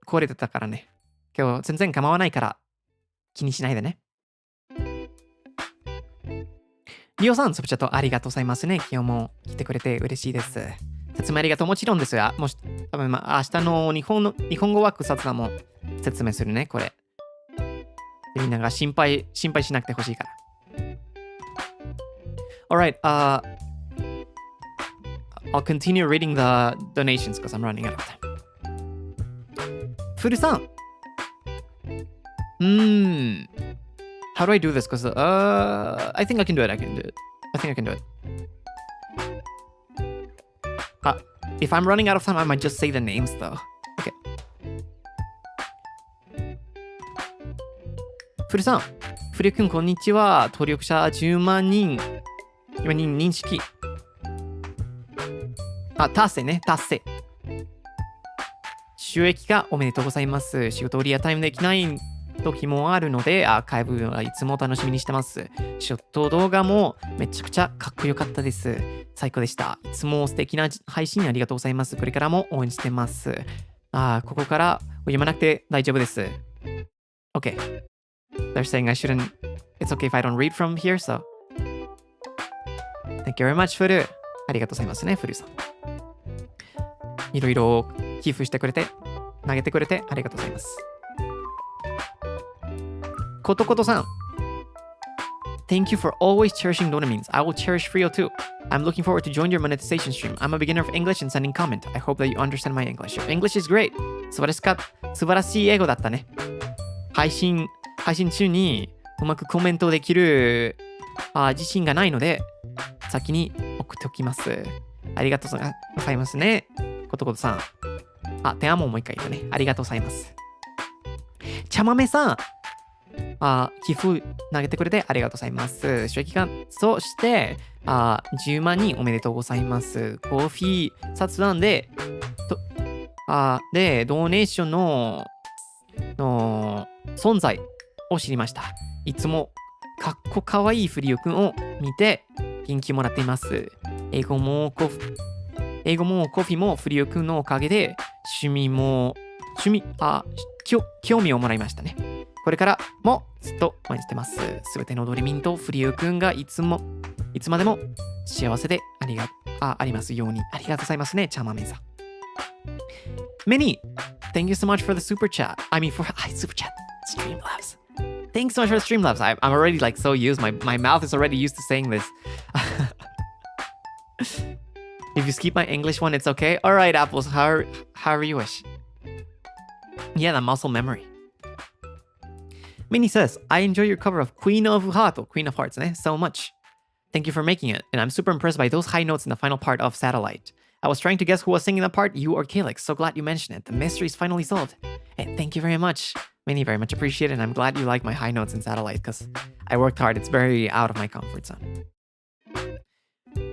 これてたからね。今日全然構わないから気にしないでね。リオさん、スプチャットありがとうございますね。今日も来てくれて嬉しいです。説明ありがとう。もちろんですよ。多分明日の日本語枠雑談も説明するね、これ。みんなが心配しなくてほしいから。Alright, I'll continue reading the donations because I'm running out of time. フルさん。How do I do this? Because I think I can do it. I think I can do it. If I'm running out of time, I might just say the names though. Okay. フルさん、フリくんこんにちは。登録者10万人。今認識。達成ね、達成。収益化おめでとうございます。仕事をリアタイムできない時もあるので、アーカイブはいつも楽しみにしてます。ショット動画もめちゃくちゃかっこよかったです。最高でした。いつも素敵な配信ありがとうございます。これからも応援してます。ここから読まなくて大丈夫です。OK. They're saying I shouldn't. It's okay if I don't read from here, so. Thank you very much, フル。ありがとうございますね、フルさん。いろいろ寄付してくれて、投げてくれてありがとうございます。ことことさん。Thank you for always cherishing Donamins. I will cherish Frio too. I'm looking forward to join your monetization stream. I'm a beginner of English and sending comment. I hope that you understand my English. Your English is great. 素晴らしい英語だったね。配信中にうまくコメントできる自信がないので、先に送っておきます。ありがとうございますね。ことことさん。手もう一回言ったね。ありがとうございます。茶豆さん。寄付投げてくれてありがとうございます。収益化、そして、10万人おめでとうございます。コーヒー雑談で、ドネーションの存在を知りました。いつもかっこかわいいフリオくんを見て元気もらっています。英語もコフィもフリオくんのおかげで興味をもらいましたね。これからもずっと応援してます。すべてのドリミンとフリオくんがいつまでも幸せでありますように。ありがとうございますね、チャーマメンさん。Minnie, thank you so much for the super chat. Super chat. Streamlabs. Thanks so much for the Streamlabs. I'm already like so used. My mouth is already used to saying this. If you skip my English one, it's okay. All right, Apples. However you wish. Yeah, the muscle memory. Minnie says, I enjoy your cover of Queen of Hearts, so much. Thank you for making it, and I'm super impressed by those high notes in the final part of Satellite. I was trying to guess who was singing that part, you or Calyx, so glad you mentioned it. The mystery is finally solved. And thank you very much. Minnie, very much appreciated, and I'm glad you like my high notes in Satellite, because I worked hard. It's very out of my comfort zone.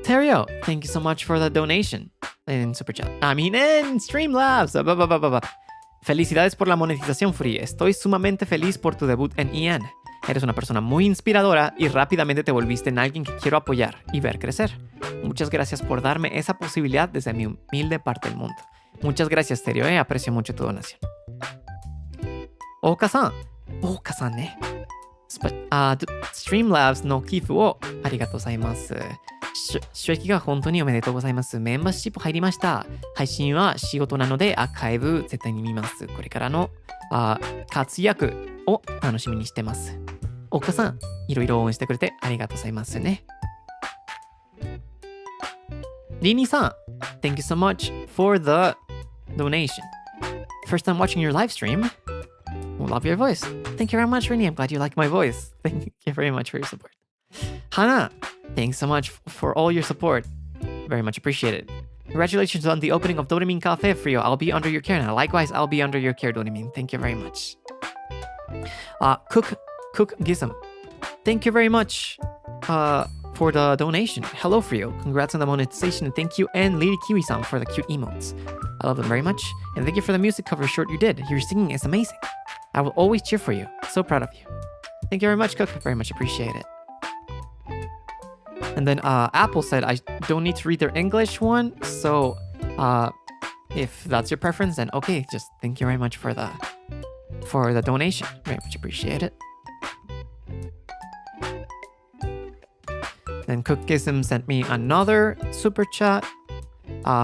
Terrio, thank you so much for the donation in Super Chat. In Streamlabs. Felicidades por la monetización, Free. Estoy sumamente feliz por tu debut en EN. Eres una persona muy inspiradora y rápidamente te volviste en alguien que quiero apoyar y ver crecer. Muchas gracias por darme esa posibilidad desde mi humilde parte del mundo. Muchas gracias, Terio, aprecio mucho tu donación. Oka-san. Oka-san ね。Streamlabs の寄付をありがとうございます。収益が本当におめでとうございます。メンバーシップ入りました。配信は仕事なのでアーカイブ絶対に見ます。これからの活躍を楽しみにしてます。岡さん、いろいろ応援してくれてありがとうございますね。リニーさん、Thank you so much for the donation. First time watching your live stream. Love your voice. Thank you very much, Rini. I'm glad you like my voice. Thank you very much for your support. Hana, thanks so much for all your support. Very much appreciated. Congratulations on the opening of Doremin Cafe, Frio. I'll be under your care now. Likewise, I'll be under your care, Doremin. Thank you very much. Cook Gism. Thank you very much for the donation. Hello, Frio. Congrats on the monetization. And thank you, and Lady Kiwi-san for the cute emotes. I love them very much. And thank you for the music cover short you did. Your singing is amazing. I will always cheer for you. So proud of you. Thank you very much, Cook. Very much appreciate it. And then Apple said I don't need to read their English one. So if that's your preference, then okay. Just thank you very much for the donation. Very much appreciate it. Then Cookism sent me another super chat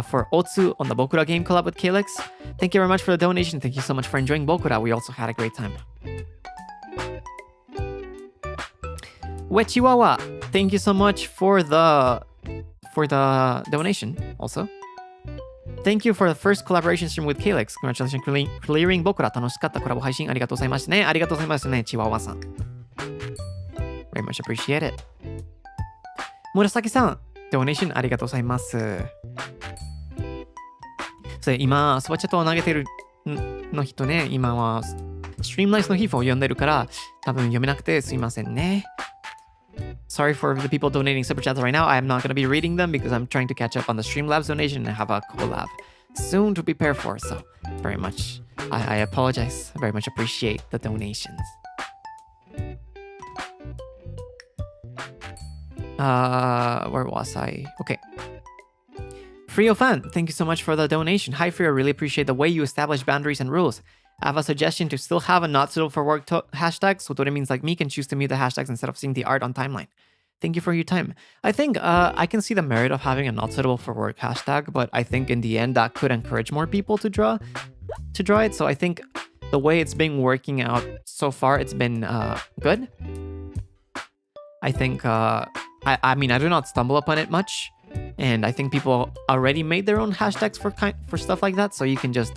for Otsu on the Bokura game collab with Calyx. Thank you very much for the donation. Thank you so much for enjoying Bokura. We also had a great time. Wechiwawa, thank you so much for the donation also. Thank you for the first collaboration stream with Calyx. Congratulations clearing Bokura. 楽しかったコラボ配信ありがとうございましたね。ありがとうございましたね、チワワさん。Very much appreciate it. 紫さん、donation ありがとうございます。それ今、そばチャットを投げてるの人ね、今はストリームライスのヒーフを読んでるから、多分読めなくてすいませんね。Sorry for the people donating super chats right now. I'm not going to be reading them because I'm trying to catch up on the Streamlabs donation and I have a collab soon to prepare for. So, very much, I apologize. I very much appreciate the donations. Where was I? Okay. Frio fan, thank you so much for the donation. Hi Frio, really appreciate the way you establish boundaries and rules. I have a suggestion to still have a not suitable for work hashtag, so what it means like me can choose to mute the hashtags instead of seeing the art on timeline. Thank you for your time. I think I can see the merit of having a not suitable for work hashtag, but I think in the end that could encourage more people to draw it. So I think the way it's been working out so far, it's been good. I think I mean I do not stumble upon it much. And I think people already made their own hashtags for stuff like that, so you can just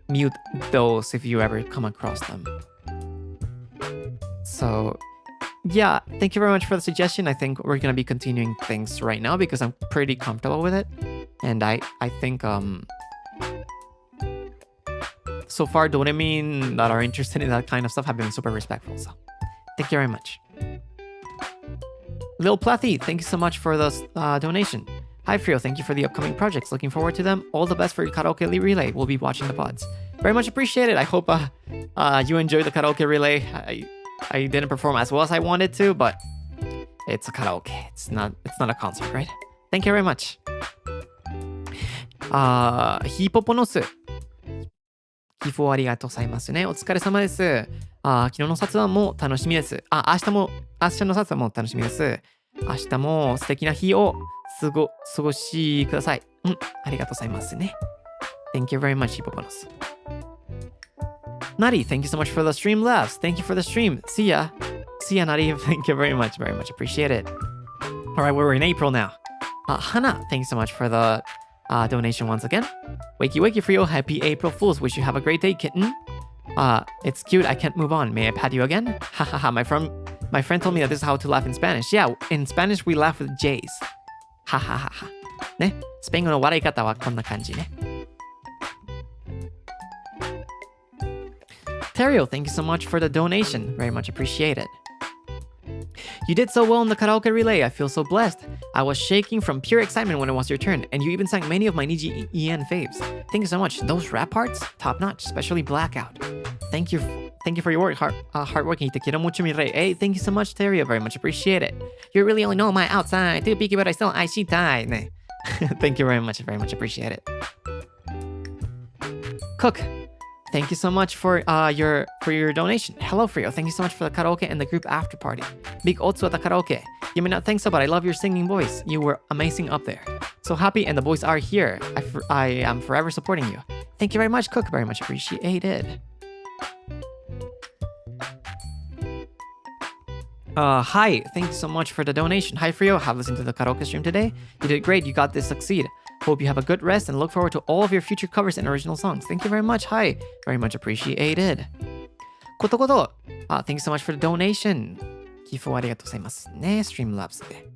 mute those if you ever come across them. So, yeah, thank you very much for the suggestion. I think we're gonna be continuing things right now because I'm pretty comfortable with it, and I think so far Doremin that are interested in that kind of stuff have been super respectful. So, thank you very much. Lil Plathy, thank you so much for the donation. Hi Frio, thank you for the upcoming projects. Looking forward to them. All the best for your karaoke relay. We'll be watching the pods. Very much appreciate it. I hope you enjoyed the karaoke relay. I didn't perform as well as I wanted to, but it's a karaoke. It's not a concert, right? Thank you very much. Hipoponos. 寄付をありがとうございますね。お疲れ様です。昨日の撮影も楽しみです。明日の撮影も楽しみです。明日も素敵な日を過ごしください。ありがとうございますね。Thank you very much, Hippoponos. Nari, thank you so much for the stream laughs. Thank you for the stream. See ya. See ya, Nari. Thank you very much. Very much appreciate it. All right, we're in April now. Hana, thank you so much for the donation once again. Wakey Frio, happy April Fools. Wish you have a great day, kitten. It's cute. I can't move on. May I pat you again? Hahaha. My friend told me that this is how to laugh in Spanish. Yeah, in Spanish we laugh with J's. Hahaha. ね、スペイン語の笑い方はこんな感じね。Terio, thank you so much for the donation. Very much appreciate it. You did so well in the karaoke relay. I feel so blessed. I was shaking from pure excitement when it was your turn, and you even sang many of my NIJISANJI faves. Thank you so much. Those rap parts, top notch, especially Blackout. Thank you Thank you for your work. Hard working. Te quiero mucho, mi rey. Hey, thank you so much, Terrio. Very much appreciate it. You really only know my outside. Too picky, but I still see tie. Thank you very much. Very much appreciate it. Cook. Thank you so much for your donation. Hello, Frio. Thank you so much for the karaoke and the group after party. Big otsu at the karaoke. You may not think so, but I love your singing voice. You were amazing up there. So happy, and the boys are here. I am forever supporting you. Thank you very much, Cook. Very much appreciated. Hi. Thank you so much for the donation. Hi, Frio. Have listened to the karaoke stream today. You did great. You got this. Succeed. Hope you have a good rest and look forward to all of your future covers and original songs. Thank you very much. Hi. Very much appreciated. Koto koto. Thank you so much for the donation. 寄付ありがとうございますね。Streamlabs で。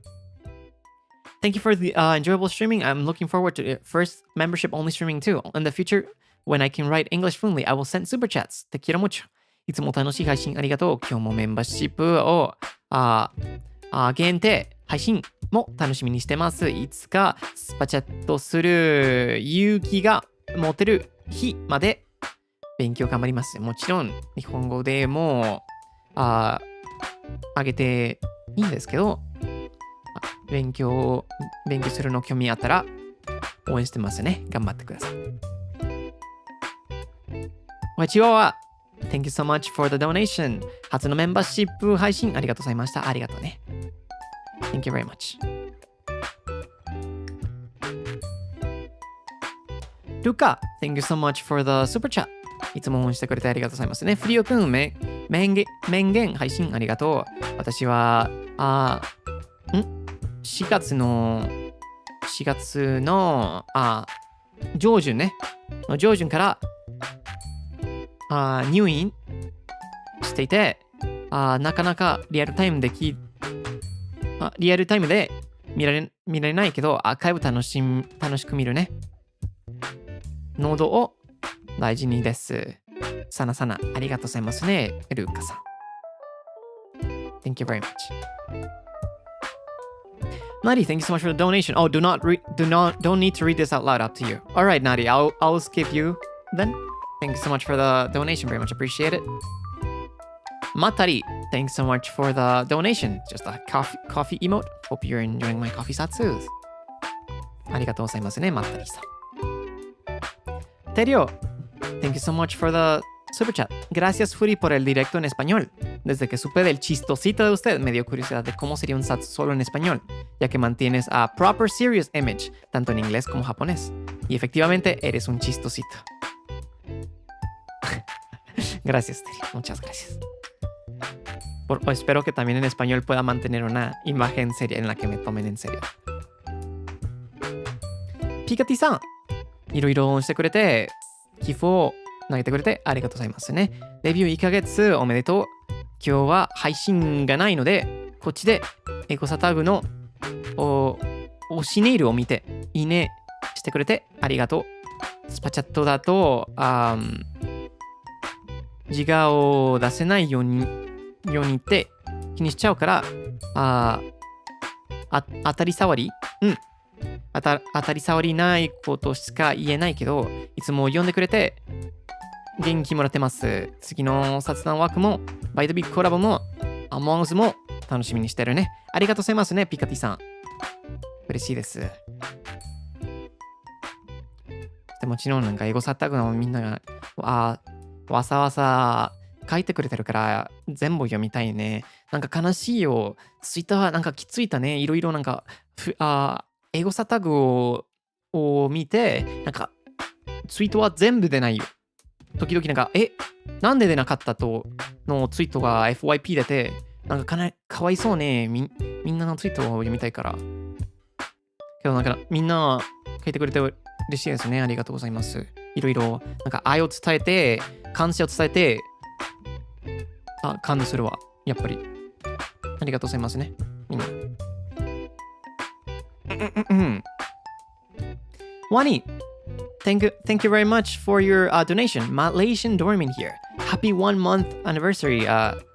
Thank you for the enjoyable streaming. I'm looking forward to the first membership only streaming too. In the future, when I can write English fluently, I will send super chats. Te quiero mucho. いつも楽しい配信ありがとう。今日もメンバーシップを限定配信も楽しみにしてます。いつかスパチャットする勇気が持てる日まで勉強頑張ります。もちろん日本語でもあげていいんですけど、勉強するの興味あったら応援してますね。頑張ってください。わちわわ。Thank you so much for the donation. 初のメンバーシップ配信ありがとうございました。ありがとうね。Thank you very much. ルカ、Thank you so much for the super chat. いつも応援してくれてありがとうございますね。フリオくん、名言配信ありがとう。私は、4月の上旬ね。上旬から入院していて、なかなかリアルタイムで見られないけど、アーカイブ楽しく見るね。喉を大事にです。さなさなありがとうございますね、ルーカさん。Thank you very much. Nadi, thank you so much for the donation. Oh, don't need to read this out loud. Up to you. All right, Nadi, I'll skip you then. Thank you so much for the donation. Very much appreciate it. Matari, thanks so much for the donation. Just a coffee emote. Hope you're enjoying my coffee satsus. ありがとうございますね、Matari さん。Terio, thank you so much for the super chat. Gracias, Furi, por el directo en español. Desde que supe del chistosito de usted, me dio curiosidad de cómo sería un satsu solo en español, ya que mantienes a proper serious image, tanto en inglés como japonés. Y efectivamente, eres un chistosito. Gracias, Terry. Muchas gracias. Espero que también en español pueda mantener una imagen seria en la que me tomen en serio. Pikati-san, いろいろしてくれて、寄付を投げてくれてありがとうございますね。デビュー1ヶ月おめでとう。今日は配信がないので、こっちでエゴサタグの推しネイルを見て、いいねしてくれてありがとう。スパチャットだと、自我を出せないようにって気にしちゃうから、当たり障り当たり障りないことしか言えないけど、いつも呼んでくれて元気もらってます。次の雑談枠もバイトビッグコラボもアモングスも楽しみにしてるね。ありがとうございますね、ピカティさん。嬉しいです。でもちろんなんかエゴサッタグのみんながわさわさ書いてくれてるから全部読みたいね。なんか悲しいよ。ツイッターなんかきついたね。いろいろなんかエゴサタグを見て、なんかツイートは全部出ないよ。時々なんかなんで出なかったとのツイートが FYP 出て、なんかかわいそうね。みんなのツイートを読みたいから。けどなんかみんな書いてくれて嬉しいですね。ありがとうございます。いろいろなんか愛を伝えて、感謝を伝えて、感動するわ。やっぱり。ありがとうございますね。みんな。Wani, thank you very much for your donation. Malaysian Dormin here. Happy 1 month anniversary,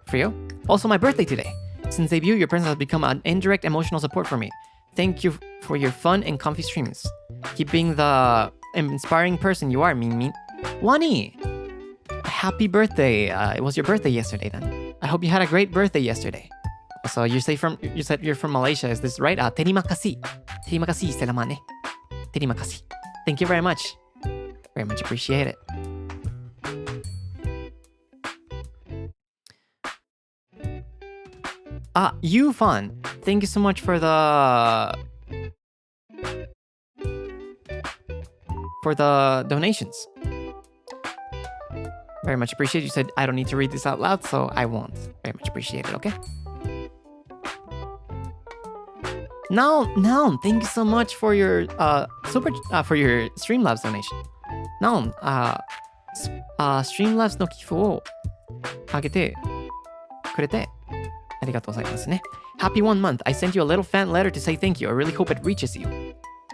Frio. Also my birthday today. Since debut, your presence has become an indirect emotional support for me. Thank you for your fun and comfy streams. Keep being the inspiring person you are, Min Min. Wani, happy birthday. It was your birthday yesterday then. I hope you had a great birthday yesterday. So you said you're from Malaysia, is this right? Terima kasih. Terima kasih selamat ne. Terima kasih. Thank you very much. Very much appreciate it. You fun. Thank you so much for the donations. Very much appreciate. You said I don't need to read this out loud, so I won't. Very much appreciate it, okay? Now, thank you so much for your for your Streamlabs donation. Now, Streamlabs の寄付をあげてくれてありがとうございますね。Happy 1 month. I sent you a little fan letter to say thank you. I really hope it reaches you.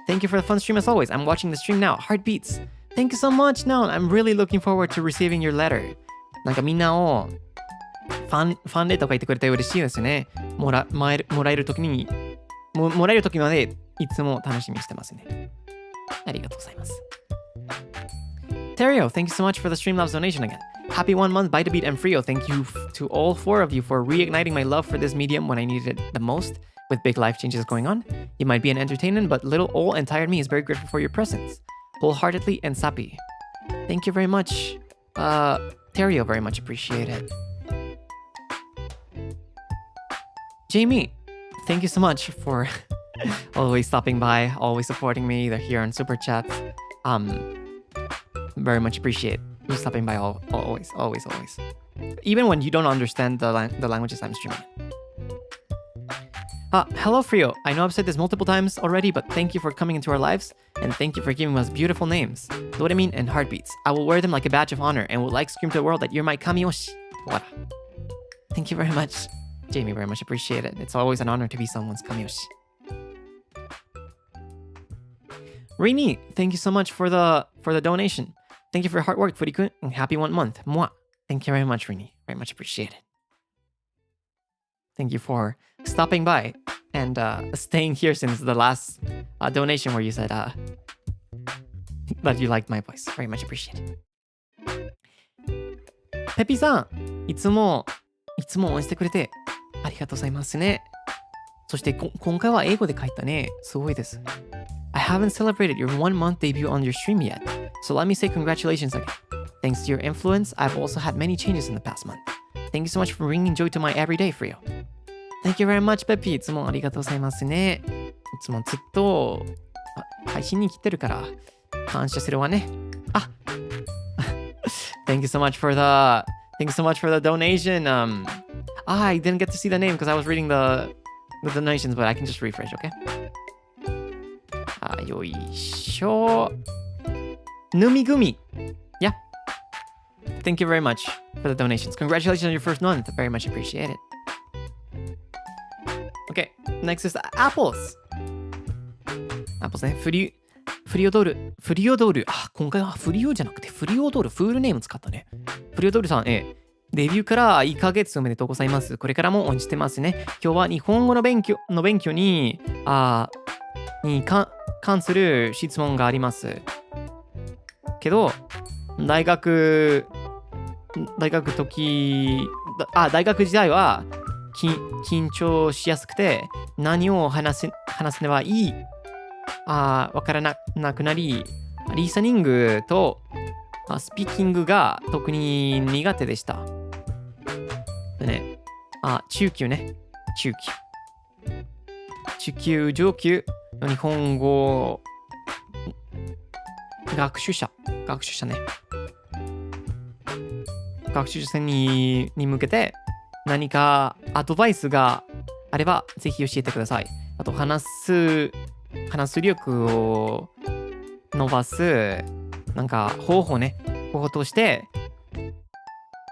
Thank you for the fun stream as always. I'm watching the stream now. Heartbeats. Thank you so much, Now. I'm really looking forward to receiving your letter. なんかみんなをファンレター書いてくれて嬉しいですね。もらえる時までいつも楽しみにしてますね。ありがとうございます。Terrio, thank you so much for the Streamlabs donation again. Happy 1 month, Bite and Frio. Thank you to all 4 of you for reigniting my love for this medium when I needed it the most. With big life changes going on, you might be an entertainment, but little old and tired me is very grateful for your presence. Wholeheartedly and sappy. Thank you very much. Terrio, very much appreciate it. Jamie, thank you so much for always stopping by, always supporting me either here on Super Chats. Very much appreciate you stopping by always. Even when you don't understand the languages I'm streaming. Hello Frio. I know I've said this multiple times already, but thank you for coming into our lives, and thank you for giving us beautiful names. Doraemon and Heartbeats. I will wear them like a badge of honor and would like scream to the world that you're my Kamiyoshi. Wara. Thank you very much. Jamie, very much appreciate it. It's always an honor to be someone's Kamiyoshi. Rini, thank you so much for the donation. Thank you for your hard work, Furikun, and happy 1 month. Mwah. Thank you very much, Rini. Very much appreciate it. Thank you for stopping by and staying here since the last donation where you said that you liked my voice. Very much appreciate it. Peppy さん、いつも応援してくれてありがとうございますね。そして今回は英語で書いたね。すごいです。I haven't celebrated your 1 month debut on your stream yet, so let me say congratulations again. Thanks to your influence, I've also had many changes in the past month. Thank you so much for bringing joy to my everyday, Frio. Thank you very much, Peppy. いつもありがとうございますね。いつもずっと配信に来てるから感謝するわね。Thank you so much for the donation. I didn't get to see the name because I was reading the donations, but I can just refresh, okay? よいしょ。ぬみぐみ。Yeah. Thank you very much for the donations. Congratulations on your first month. Very much appreciate it. Okay, next is apples. Apples ね。フリオドール。今回はフリオじゃなくてフリオドール、フールネーム使ったね。フリオドールさん、デビューから1ヶ月おめでとうございます。これからも応援してますね。今日は日本語の勉強に関する質問があります。けど、大学時代は緊張しやすくて何を話せばいいわからなくなり、リスニングとスピーキングが特に苦手でした。でね、中級ね。中級、上級の日本語学習者ね。学習者に向けて何かアドバイスがあればぜひ教えてください。あと話す力を伸ばすなんか方法として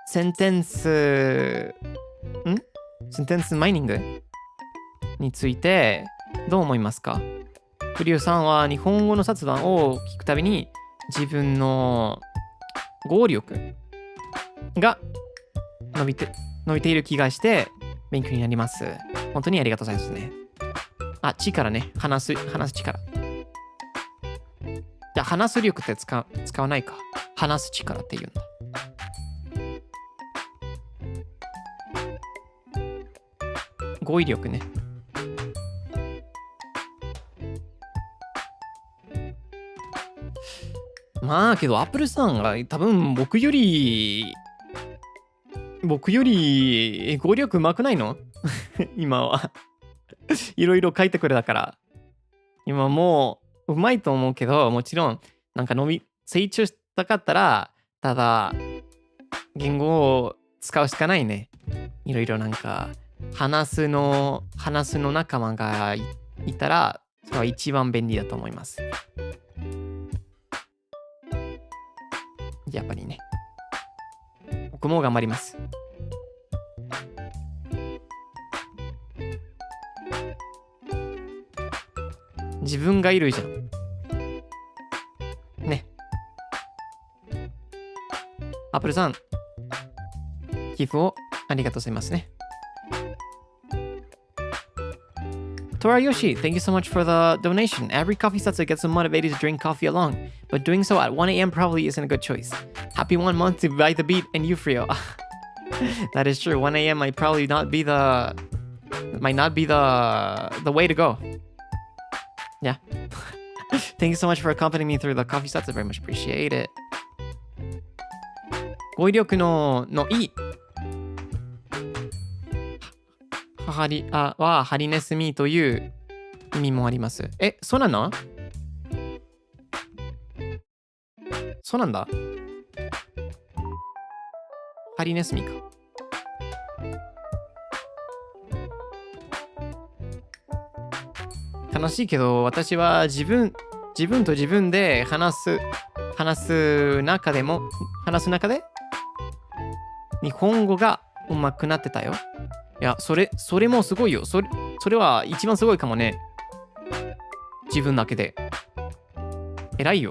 センテンスマイニングについてどう思いますか？フリューさんは日本語の雑談を聞くたびに自分の語力が伸びている気がして勉強になります。本当にありがとうございますね。力ね。話す力。じゃあ話す力って使わないか。話す力って言うんだ。語彙力ね。まあけどアップルさんが多分僕より語彙力うまくないの今はいろいろ書いてくれたから今もううまいと思うけど、もちろんなんか成長したかったらただ言語を使うしかないね。いろいろなんか話すの仲間が いたらそれは一番便利だと思います。やっぱりね。僕も頑張ります。自分がいるじゃん。ね。アップルさん、寄付をありがとうございますね。Torayoshi, thank you so much for the donation. Every coffee satsu gets them motivated to drink coffee along, but doing so at 1 a.m. probably isn't a good choice. Happy 1 month to buy the beat and you, Frio. That is true. 1 a.m. might not be the way to go. Yeah. Thank you so much for accompanying me through the coffee satsu. Very much appreciate it. 語彙力のいいはハリネスミーという意味もあります。そうなの？そうなんだ。ハリネスミか。楽しいけど、私は自分と自分で話す中で日本語が上手くなってたよ。いや、それもすごいよ。それは一番すごいかもね。自分だけで。偉いよ。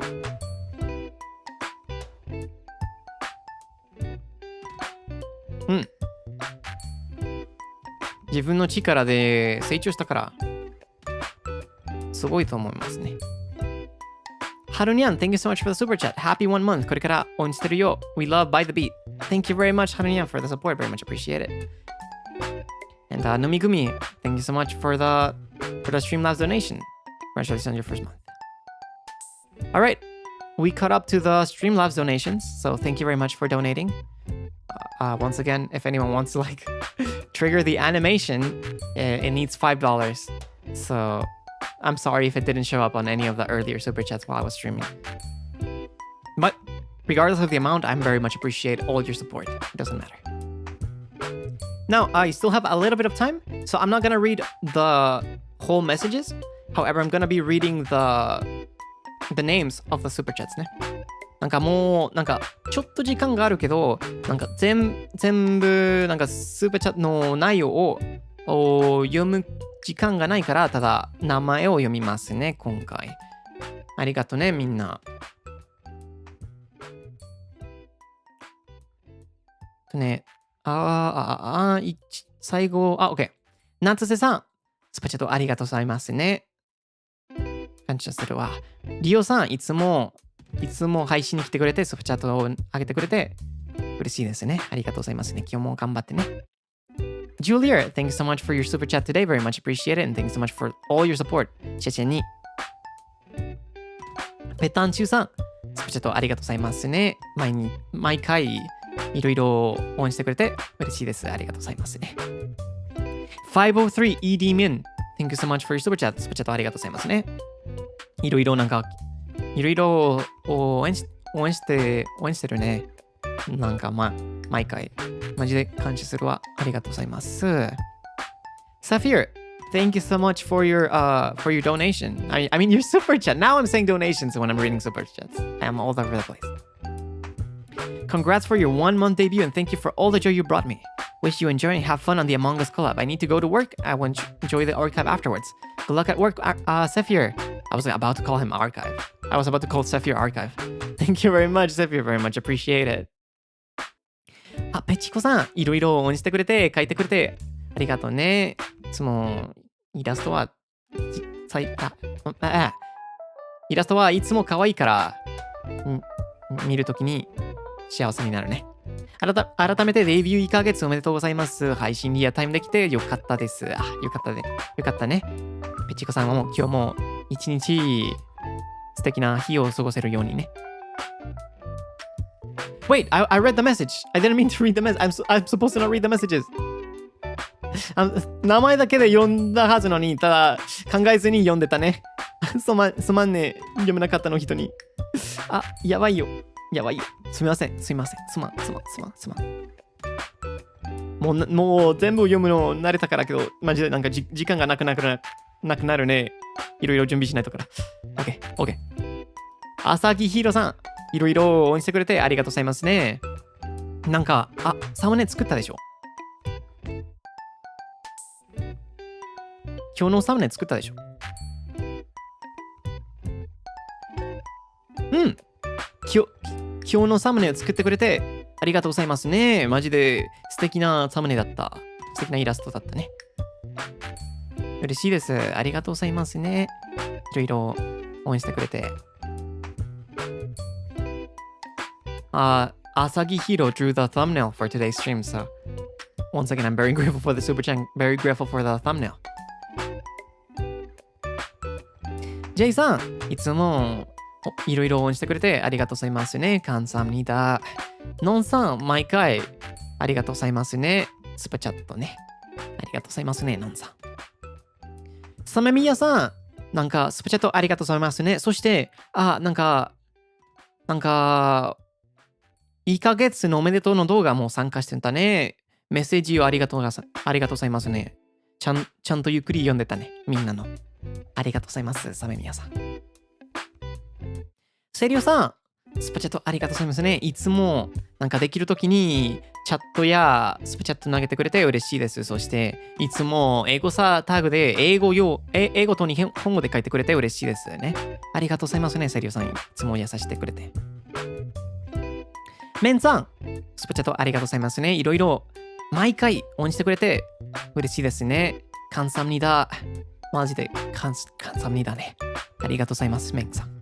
うん。自分の力で成長したから、すごいと思いますね。ハルニャン、thank you so much for the super chat. Happy 1 month. これから応援してるよ。We love by the beat. Thank you very much, ハルニャン, for the support. Very much appreciate it. And Numigumi, thank you so much for the Streamlabs donation. Congratulations on your first month. All right, we caught up to the Streamlabs donations, so thank you very much for donating. Once again, if anyone wants to like trigger the animation, it needs $5. So I'm sorry if it didn't show up on any of the earlier super chats while I was streaming. But regardless of the amount, I'm very much appreciate all your support. It doesn't matter. Now, I still have a little bit of time, so I'm not going to read the whole messages. However, I'm going to be reading the names of the super chats ね。なんかもう、なんかちょっと時間があるけど、なんか全部、なんかスーパーチャットの内容を読む時間がないから、ただ名前を読みますね、今回。ありがとね、みんな。ね、最後、OK。夏瀬さん、スパチャットありがとうございますね。感謝するわ。リオさん、いつも配信に来てくれて、スパチャットをあげてくれて、嬉しいですね。ありがとうございますね。今日も頑張ってね。Julia, thank you so much for your super chat today. Very much appreciate it. And thank you so much for all your support. シェシェに。ペタンチューさん、スパチャットありがとうございますね。毎回、いろいろ応援してくれて嬉しいです。ありがとうございますね。503 ED Min, thank you so much for your super chat. スパチャットありがとうございますね。いろいろ応援してるね。なんか毎回マジで感謝するわ。ありがとうございます。Safir, thank you so much for your donation. I mean your super chat. Now I'm saying donations when I'm reading super chats. I am all over the place. Congrats for your 1 month debut and thank you for all the joy you brought me. Wish you enjoy and have fun on the Among Us collab. I need to go to work. I will enjoy the archive afterwards. Good luck at work, Sephir. I was about to call him archive. I was about to call Sephir archive. Thank you very much, Sephir. Very much appreciate it. ペチコさん、いろいろ応援してくれて、書いてくれて、ありがとうね。いつもイラストはいつも可愛いから、見るときに幸せになるね。改めてデビュー1ヶ月おめでとうございます。配信リアタイムできてよかったです。よかったね。よかったね。ペチコさんも今日も一日素敵な日を過ごせるようにね。Wait, I read the message. I didn't mean to read the message. I'm supposed to not read the messages. 名前だけで読んだはずのに、ただ考えずに読んでたね。すまんね。読めなかったの人に。やばいよ。すみません。すまん。もう全部読むの慣れたからけど、マジでなんか時間がなくなるね。いろいろ準備しないとから。OK。朝木ひろさん、いろいろ応援してくれてありがとうございますね。なんか、サムネ作ったでしょ。今日のサムネ作ったでしょ。今日のサムネを作ってくれてありがとうございますね。マジで素敵なサムネだった。素敵なイラストだったね。嬉しいです。ありがとうございますね。いろいろ応援してくれて。Asagi Hiro drew the thumbnail for today's stream, so once again, I'm very grateful for the super chat, very grateful for the thumbnail. J さん、いつもいろいろ応援してくれてありがとうございますね。カンサムニダ。ノンさん、毎回ありがとうございますね。スパチャットね。ありがとうございますね、ノンさん。サメミヤさん、なんかスパチャットありがとうございますね。そして、なんか、1ヶ月のおめでとうの動画も参加してたね。メッセージをありがとうございますね。ちゃんとゆっくり読んでたね。みんなの。ありがとうございます。サメミヤさん。セリオさん、スパチャットありがとうございますね。いつもなんかできるときにチャットやスパチャット投げてくれて嬉しいです。そしていつも英語タグで英語と日本語で書いてくれて嬉しいですね。ありがとうございますね、セリオさん。いつも優しくくれて。メンさん、スパチャットありがとうございますね。いろいろ毎回応援してくれて嬉しいですね。カンサムニダ。マジでカンサムニダね。ありがとうございます、メンさん。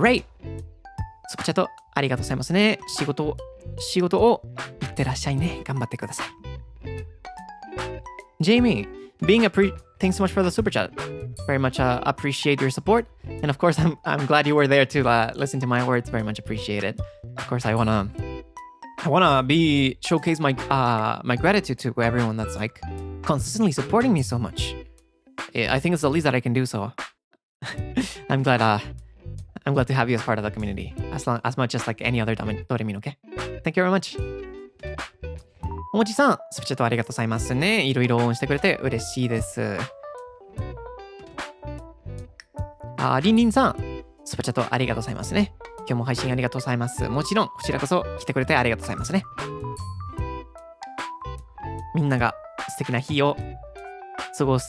レイ、スパチャットありがとうございますね。仕事を行ってらっしゃいね。頑張ってください。Jamie, thanks so much for the super chat. Very much appreciate your support. And of course, I'm glad you were there to listen to my words. Very much appreciated. Of course, I wanna showcase my gratitude to everyone that's like consistently supporting me so much. I think it's the least that I can do. So I'm glad to have you as part of the community, as much as like any other Doremino, okay? Thank you very much. おもちさん、スパチャットありがとうございますね。いろいろ応援してくれて嬉しいです。りんりんさん、スパチャットありがとうございますね。今日も配信ありがとうございます。もちろん、こちらこそ来てくれてありがとうございますね。みんなが素敵な日を過ごし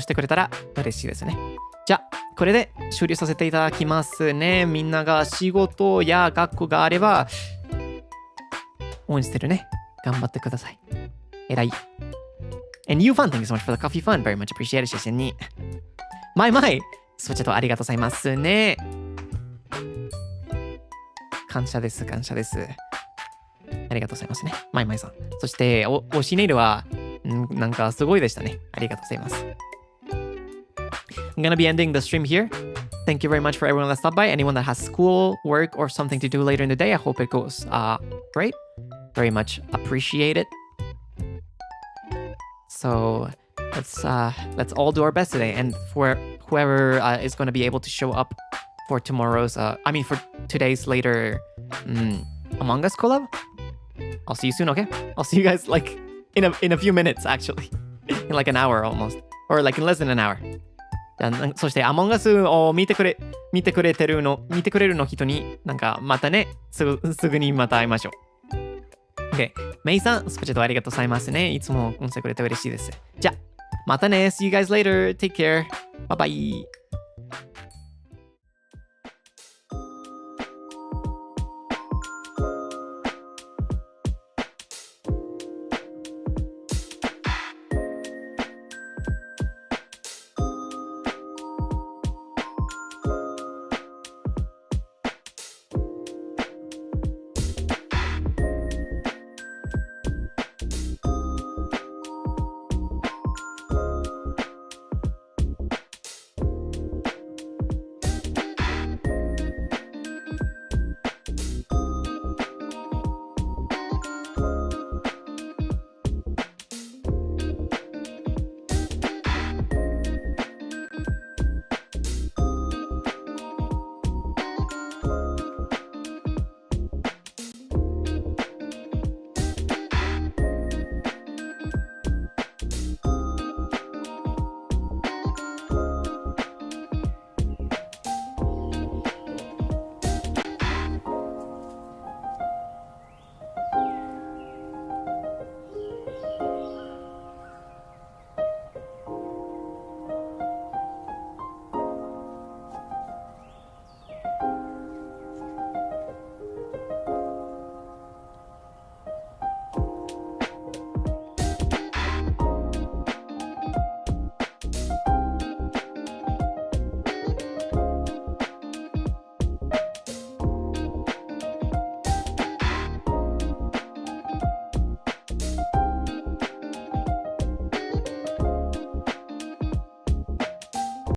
てくれたら嬉しいですね。じゃあ、これで終了させていただきますね。みんなが仕事や学校があれば応援してるね。頑張ってください。偉い。And you fun, thank you so much for the coffee fun. Very much appreciated. 写真に。マイスパチャットありがとうございますね。感謝です。ありがとうございますね。マイさん。そして、推しネイルは、なんかすごいでしたね。ありがとうございます。I'm gonna be ending the stream here. Thank you very much for everyone that stopped by. Anyone that has school, work, or something to do later in the day, I hope it goes great. Very much appreciate it. So let's all do our best today. And for whoever is going to be able to show up for tomorrow's, for today's later Among Us collab, I'll see you soon. Okay, I'll see you guys like in a few minutes actually, in like an hour almost, or like in less than an hour. そして Among Us を見てくれるの人になんかまたねすぐにまた会いましょう。OK。メイさん、スパチャットありがとうございますね。いつも応援してくれて嬉しいです。じゃあ、またね。See you guys later. Take care. Bye bye.